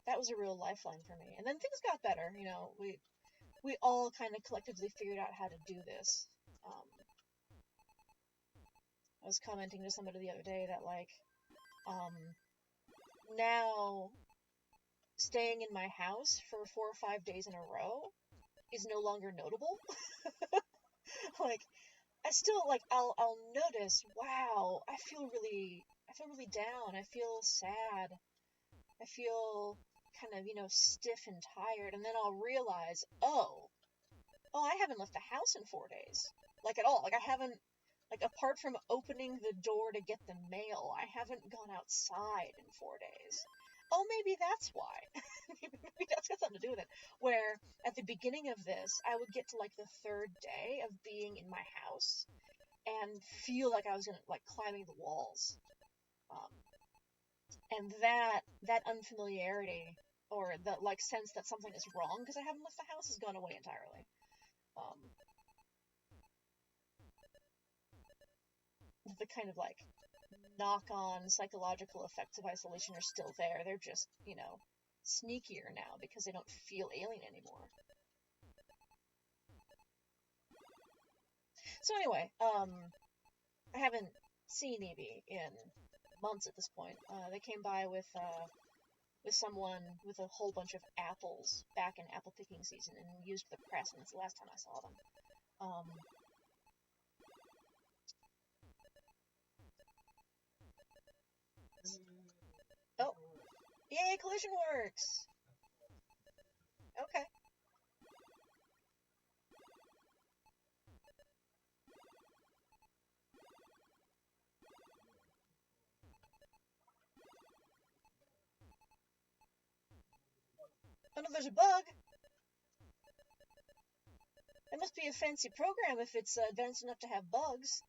that was a real lifeline for me. And then things got better, we all kind of collectively figured out how to do this. I was commenting to somebody the other day that, like, now staying in my house for 4 or 5 days in a row is no longer notable. Like, I still, like, I'll notice, wow, I feel really down, I feel sad, I feel kind of, stiff and tired, and then I'll realize, oh, I haven't left the house in 4 days, like, at all. Like, I haven't, like, apart from opening the door to get the mail, I haven't gone outside in 4 days. Oh, maybe that's why. Maybe that's got something to do with it. Where, at the beginning of this, I would get to, like, the 3rd day of being in my house and feel like I was climbing the walls. And that unfamiliarity, or the, like, sense that something is wrong because I haven't left the house, has gone away entirely. The kind of, like, knock-on psychological effects of isolation are still there. They're just, sneakier now because they don't feel alien anymore. So anyway, I haven't seen Evie in months at this point. They came by with someone with a whole bunch of apples back in apple picking season and used the press, and it's the last time I saw them. Oh, yay, collision works! Okay. Oh no, there's a bug! It must be a fancy program if it's advanced enough to have bugs.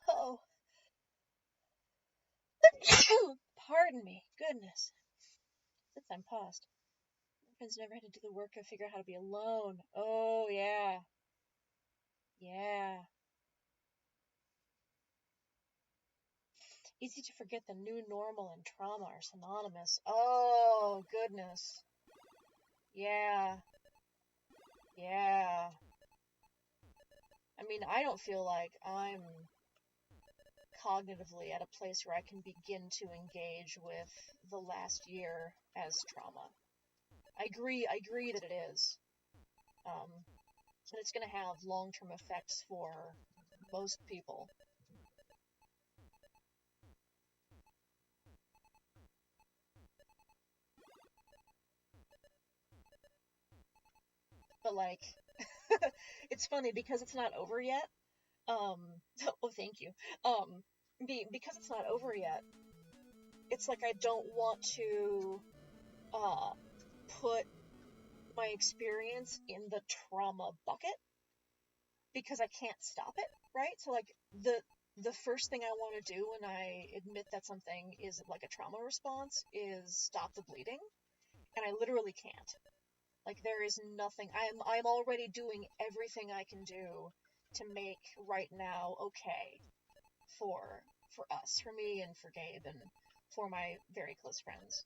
Oh. Pardon me. Goodness. Since I'm paused. My friends never had to do the work of figure out how to be alone. Oh, yeah. Yeah. Easy to forget the new normal and trauma are synonymous. Oh, goodness. Yeah. Yeah. I mean, I don't feel like I'm cognitively at a place where I can begin to engage with the last year as trauma. I agree that it is. And it's going to have long-term effects for most people. But, like, it's funny because it's not over yet. Oh, thank you. Because it's not over yet, it's like I don't want to put my experience in the trauma bucket because I can't stop it, right? So, like, the first thing I want to do when I admit that something is like a trauma response is stop the bleeding, and I literally can't. Like, there is nothing. I'm already doing everything I can do to make right now okay for us, for me and for Gabe and for my very close friends.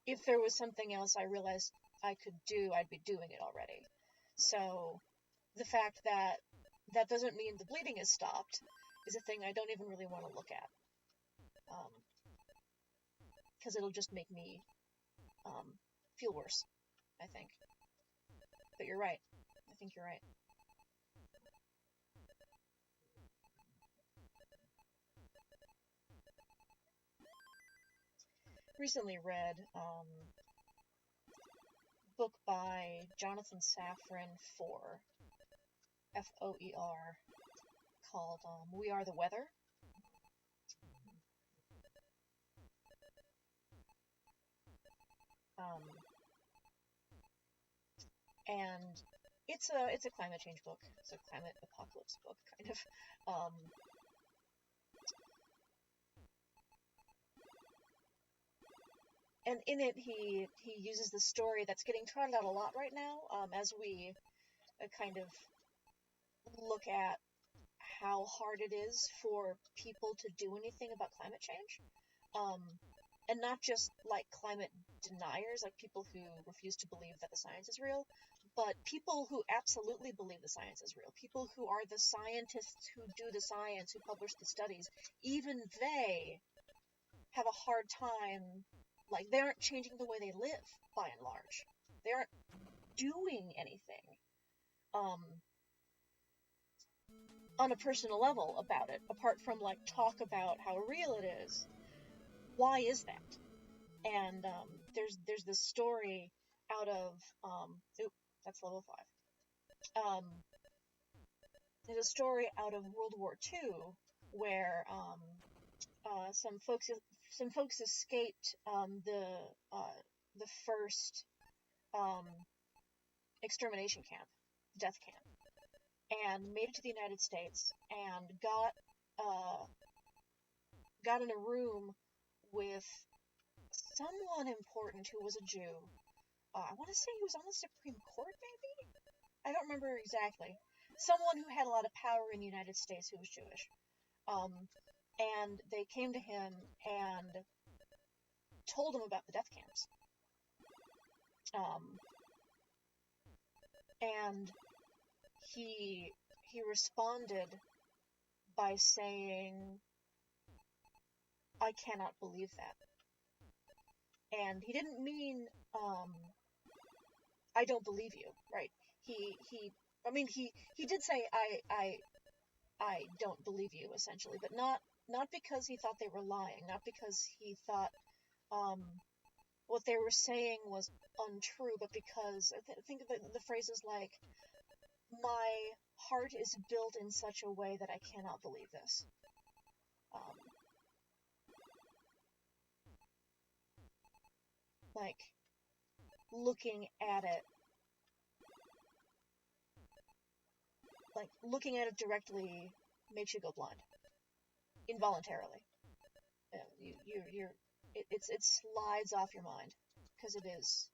If there was something else I realized I could do, I'd be doing it already. So the fact that that doesn't mean the bleeding is stopped is a thing I don't even really want to look at. Because it'll just make me feel worse, I think. But you're right. I think you're right. Recently read a book by Jonathan Safran Foer, Foer, called We Are the Weather. And it's a climate change book. It's a climate apocalypse book, kind of. And in it, he uses the story that's getting trotted out a lot right now, as we kind of look at how hard it is for people to do anything about climate change. And not just like climate deniers, like people who refuse to believe that the science is real, but people who absolutely believe the science is real. People who are the scientists who do the science, who publish the studies. Even they have a hard time. Like, they aren't changing the way they live, by and large. They aren't doing anything on a personal level about it, apart from, like, talk about how real it is. Why is that? And there's this story out of... that's level 5. There's a story out of World War II where some folks escaped the first extermination camp, death camp, and made it to the United States and got in a room with someone important who was a Jew. I want to say he was on the Supreme Court, maybe? I don't remember exactly. Someone who had a lot of power in the United States who was Jewish. And they came to him and told him about the death camps. And he responded by saying, "I cannot believe that." And he didn't mean, "I don't believe you," right? He did say, I don't believe you, essentially, but not because he thought they were lying, not because he thought what they were saying was untrue, but because I think the phrase is like, "My heart is built in such a way that I cannot believe this." Like, looking at it directly makes you go blind, involuntarily. It slides off your mind, because it is,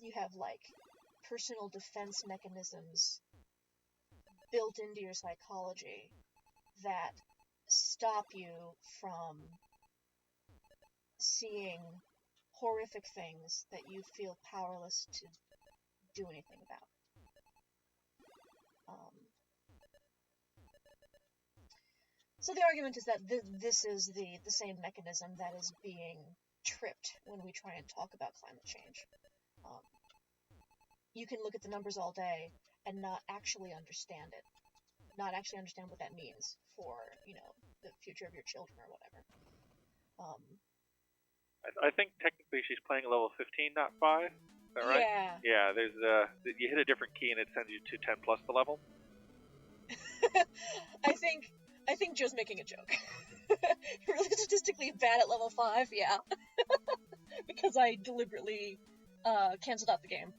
you have, like, personal defense mechanisms built into your psychology that stop you from seeing horrific things that you feel powerless to do anything about. So the argument is that this is the same mechanism that is being tripped when we try and talk about climate change. You can look at the numbers all day and not actually understand it. Not actually understand what that means for, the future of your children or whatever. I think technically she's playing level 15, not 5. Is that right? Yeah. Yeah, there's you hit a different key and it sends you to 10 plus the level. I think Joe's making a joke. Really statistically bad at level 5, yeah. Because I deliberately canceled out the game.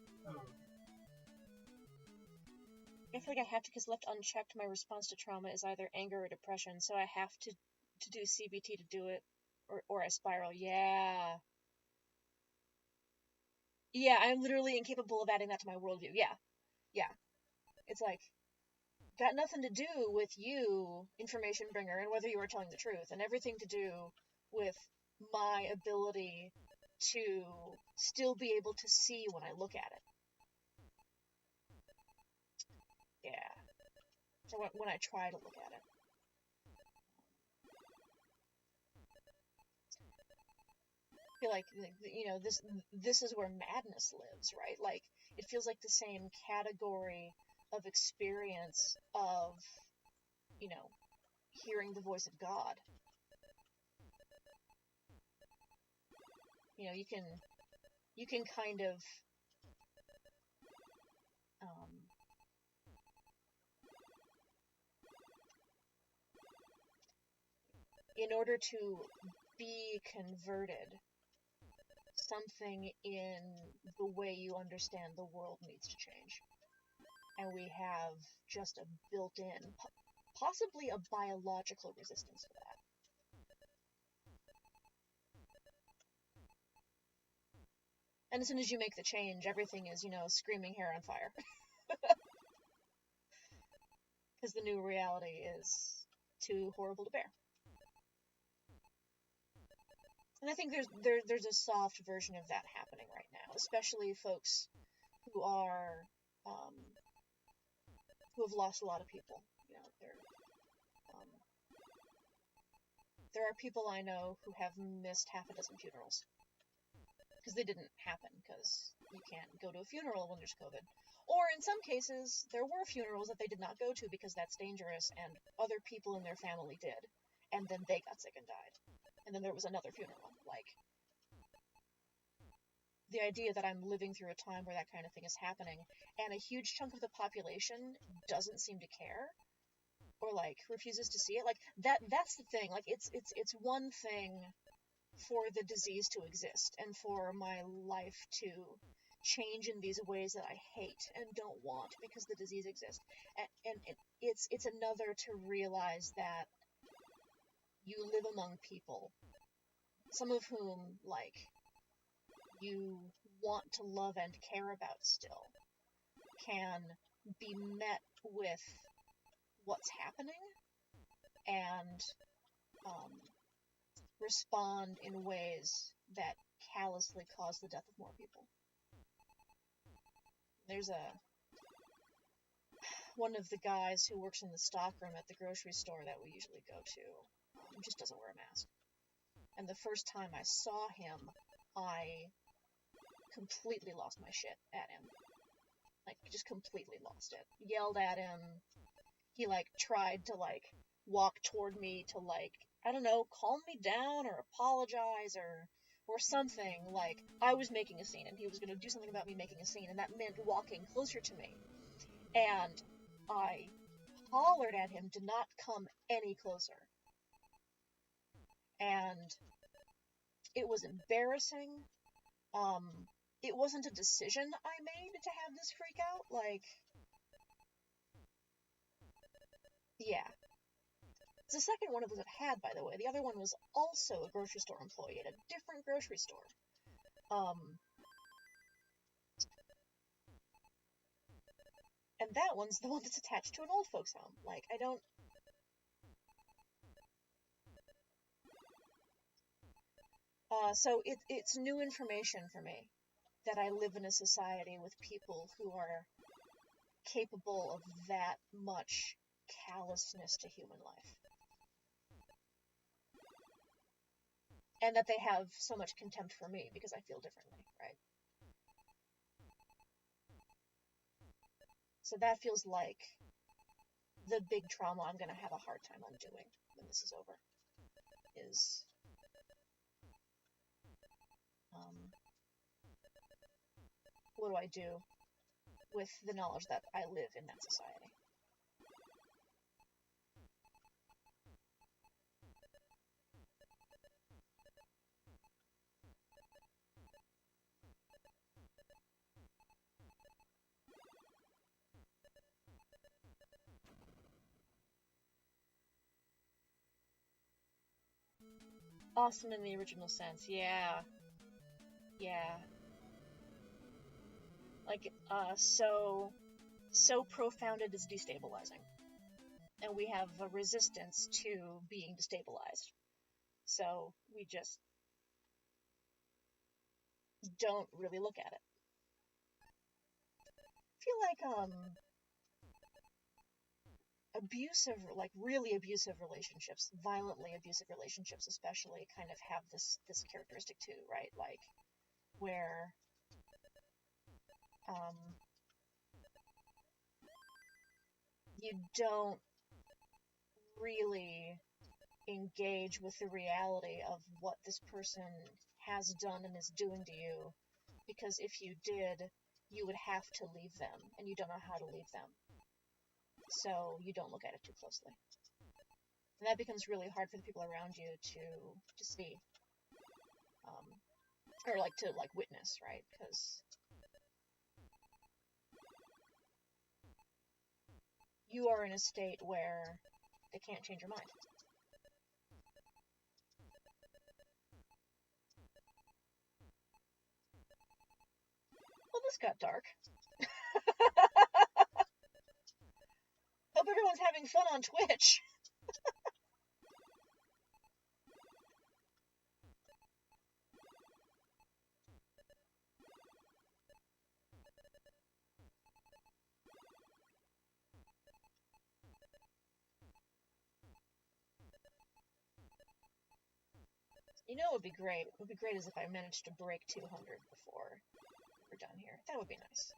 I feel like I have to, because left unchecked, my response to trauma is either anger or depression, so I have to do CBT to do it, or I spiral. Yeah. Yeah, I'm literally incapable of adding that to my worldview. Yeah. It's like, got nothing to do with you, information bringer, and whether you are telling the truth, and everything to do with my ability to still be able to see when I look at it. Yeah. So when I try to look at it. I feel like, this is where madness lives, right? Like, it feels like the same category of experience of, hearing the voice of God. You can kind of, in order to be converted, something in the way you understand the world needs to change. And we have just a built-in, possibly a biological resistance to that. And as soon as you make the change, everything is, screaming hair on fire. Because the new reality is too horrible to bear. And I think there's a soft version of that happening right now, especially folks who are who have lost a lot of people. There are people I know who have missed half a dozen funerals because they didn't happen, because you can't go to a funeral when there's COVID. Or in some cases, there were funerals that they did not go to because that's dangerous, and other people in their family did, and then they got sick and died. And then there was another funeral. Like, the idea that I'm living through a time where that kind of thing is happening, and a huge chunk of the population doesn't seem to care, or, like, refuses to see it, like, that's the thing. Like, it's one thing for the disease to exist, and for my life to change in these ways that I hate and don't want because the disease exists. And it's another to realize that you live among people, some of whom, like, you want to love and care about still, can be met with what's happening and respond in ways that callously cause the death of more people. There's one of the guys who works in the stockroom at the grocery store that we usually go to, just doesn't wear a mask. And the first time I saw him, I completely lost my shit at him. Like, just completely lost it. Yelled at him. He, like, tried to, like, walk toward me to, like, I don't know, calm me down or apologize or something. Like, I was making a scene and he was going to do something about me making a scene, and that meant walking closer to me. And I hollered at him to not come any closer. And it was embarrassing. It wasn't a decision I made to have this freak out. Like, yeah. It's the second one of those I've had, by the way. The other one was also a grocery store employee at a different grocery store. And that one's the one that's attached to an old folks home. Like, I don't... So it's new information for me that I live in a society with people who are capable of that much callousness to human life. And that they have so much contempt for me because I feel differently, right? So that feels like the big trauma I'm going to have a hard time undoing when this is over. Is... what do I do with the knowledge that I live in that society? Awesome in the original sense, yeah. Yeah. Like, so profound it is destabilizing. And we have a resistance to being destabilized. So we just don't really look at it. I feel like, abusive, like really abusive relationships, violently abusive relationships especially, kind of have this characteristic too, right? Like, where you don't really engage with the reality of what this person has done and is doing to you, because if you did, you would have to leave them, and you don't know how to leave them. So you don't look at it too closely. And that becomes really hard for the people around you to see. or like to like witness, right? Because you are in a state where they can't change your mind. Well, this got dark. Hope everyone's having fun on Twitch. You know what would be great? What would be great is if I managed to break 200 before we're done here. That would be nice.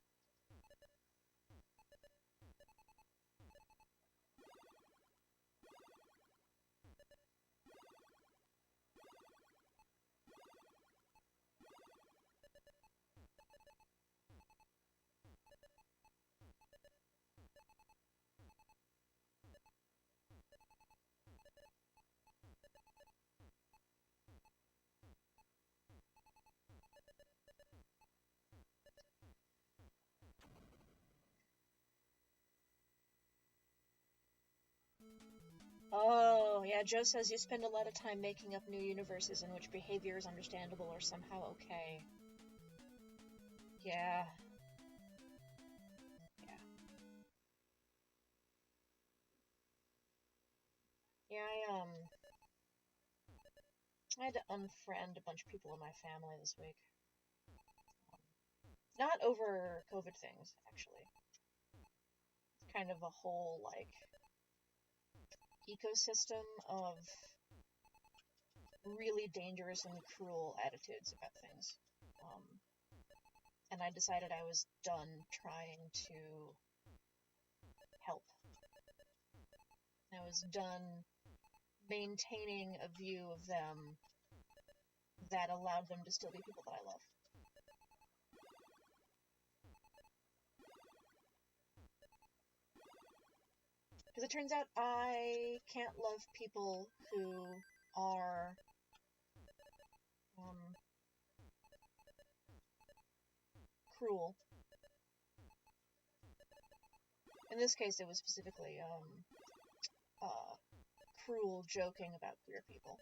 Oh, yeah, Joe says you spend a lot of time making up new universes in which behavior is understandable or somehow okay. Yeah. Yeah. Yeah, I had to unfriend a bunch of people in my family this week. Not over COVID things, actually. It's kind of a whole, like, ecosystem of really dangerous and cruel attitudes about things. And I decided I was done trying to help. I was done maintaining a view of them that allowed them to still be people that I love. Because it turns out I can't love people who are cruel. In this case, it was specifically cruel joking about queer people.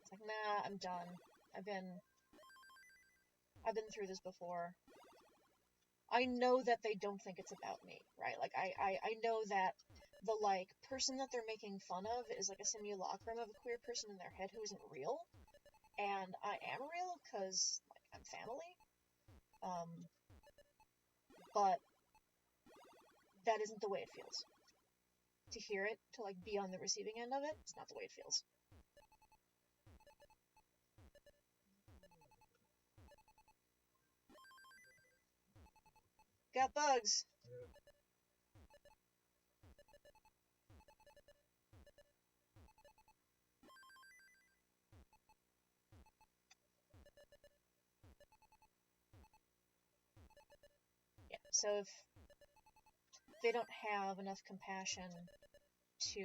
It's like, nah, I'm done. I've been through this before. I know that they don't think it's about me, right? Like, I know that the, like, person that they're making fun of is, like, a simulacrum of a queer person in their head who isn't real. And I am real, because, like, I'm family. But that isn't the way it feels. To hear it, to, like, be on the receiving end of it, it's not the way it feels. Got bugs. Yeah, so if they don't have enough compassion to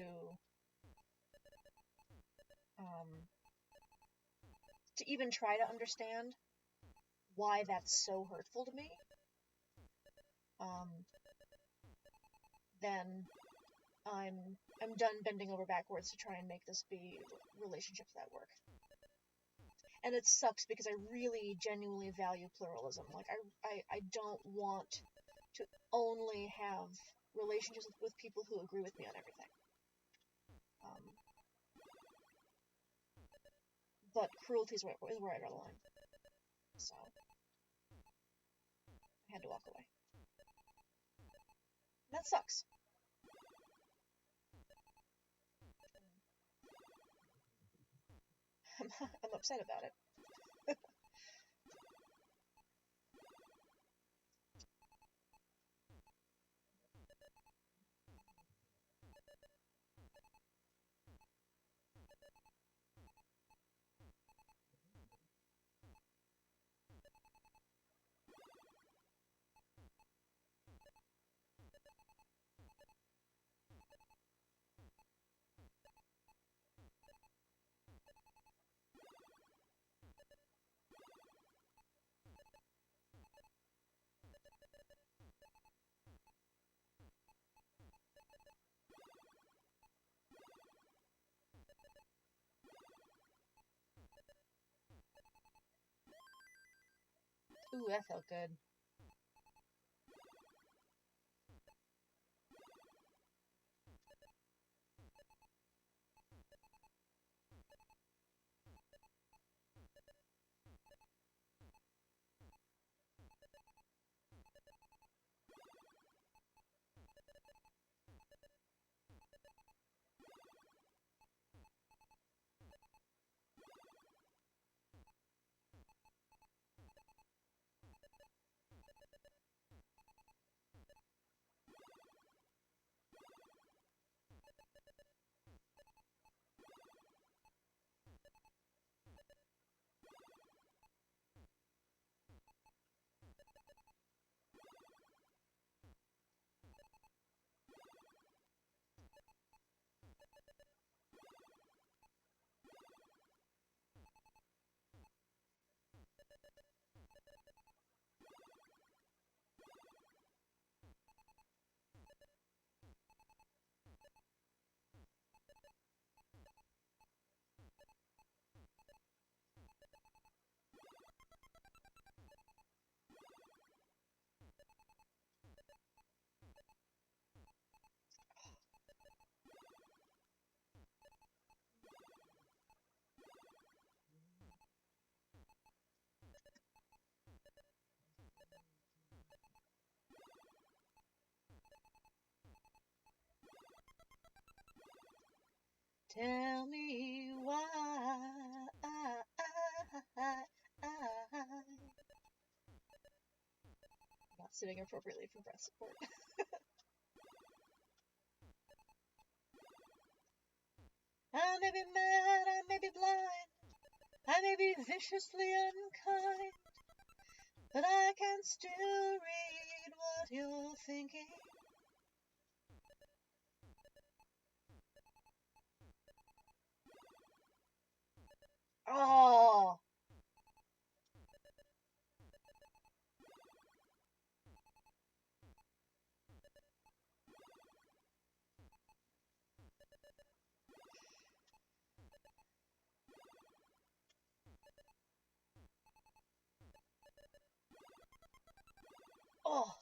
even try to understand why that's so hurtful to me, then I'm done bending over backwards to try and make this be relationships that work. And it sucks because I really genuinely value pluralism. Like, I don't want to only have relationships with people who agree with me on everything. But cruelty is where I draw the line. So, I had to walk away. That sucks. I'm upset about it. Ooh, that felt good. Tell me why not sitting appropriately for breath support. I may be mad, I may be blind, I may be viciously unkind, but I can still read what you're thinking. Oh! Oh!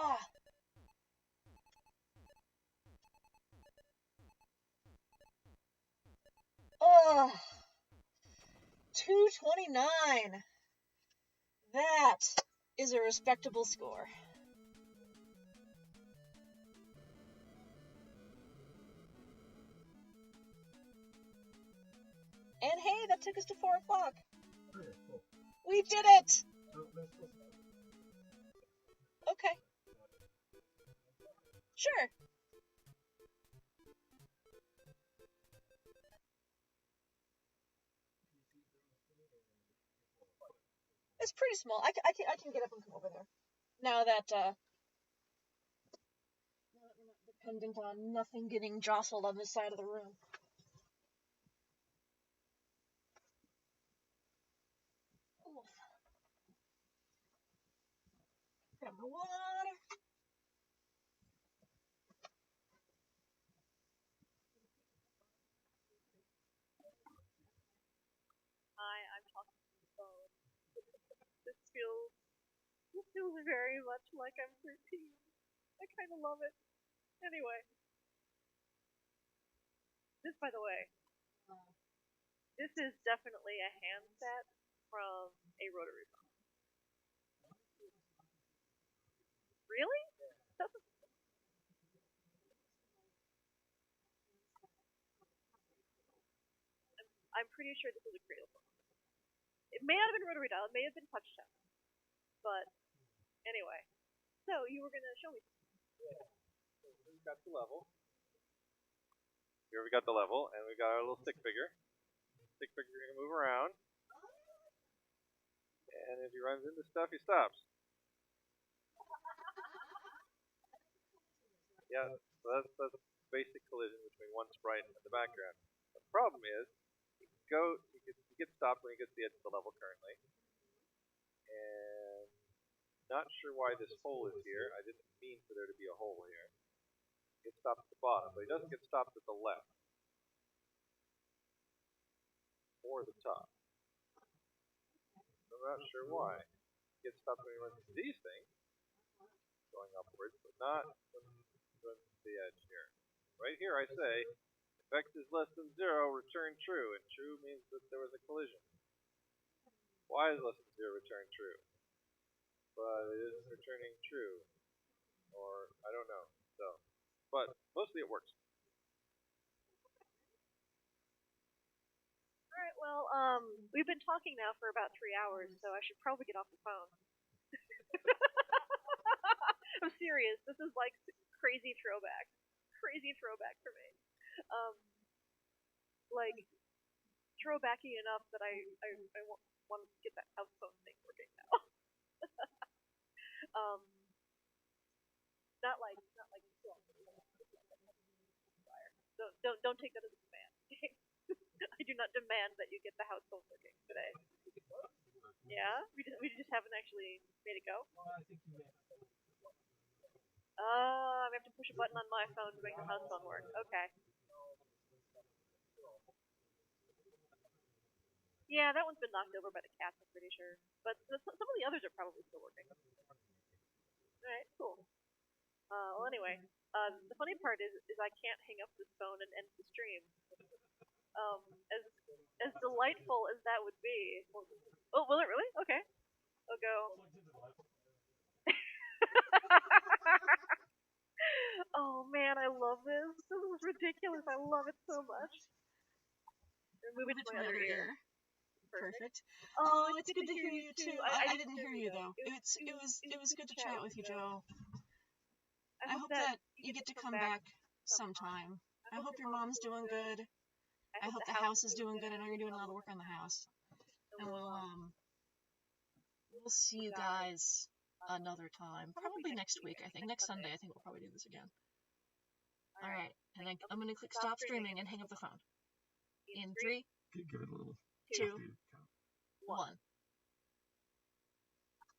Ah! Oh! 229. That is a respectable score. And hey, that took us to 4 o'clock. Okay, cool. We did it! Okay. Sure. It's pretty small. I can get up and come over there. Now that we're not dependent on nothing getting jostled on this side of the room. Oof. Grab my water. Hi, I'm talking to the phone. This feels very much like I'm 13. I kind of love it. Anyway, this, by the way, this is definitely a handset from a rotary phone. Really? That's I'm pretty sure this is a cradle phone. It may not have been rotary dial. It may have been touch tone. But anyway, so you were gonna show me. Yeah. So we've got the level. Here we got the level, and we've got our little stick figure. Stick figure is gonna move around, and if he runs into stuff, he stops. Yeah, so that's a basic collision between one sprite and the background. The problem is, he gets stopped when he gets to the edge of the level currently, and Not sure why this hole is here. I didn't mean for there to be a hole here. He gets stopped at the bottom, but he doesn't get stopped at the left. Or the top. I'm not sure why. He gets stopped when he runs into these things, going upwards, but not when he runs to the edge here. Right here I say, if x is less than 0, return true, and true means that there was a collision. Y is less than 0, return true. But it isn't returning true. Or, I don't know. So, but mostly it works. Alright, well, we've been talking now for about 3 hours, so I should probably get off the phone. I'm serious. This is like crazy throwback. Crazy throwback for me. Like, throwbacky enough that I want to get that house phone thing working now. Not like don't take that as a demand. I do not demand that you get the house phone working today. Yeah, we just haven't actually made it go. I have to push a button on my phone to make the house phone work. Okay. Yeah, that one's been knocked over by the cats, I'm pretty sure. But some of the others are probably still working. Alright, cool. Well, anyway, the funny part is I can't hang up this phone and end the stream. As delightful as that would be. Oh, will it really? Okay. I'll go. Oh man, I love this. This is ridiculous. I love it so much. Move it to my other ear. Perfect. Oh, it's good to hear you too. I didn't hear you though. It was good to chat with you, Joe. I hope that you get to come back sometime. I hope your mom's doing good. I hope the house is doing good. I know you're doing a lot of work on the house. And we'll see you guys another time. Probably next week, I think. Next Sunday, I think we'll probably do this again. Alright, and I'm gonna click stop streaming and hang up the phone. In 3, Give it a little 2, 1.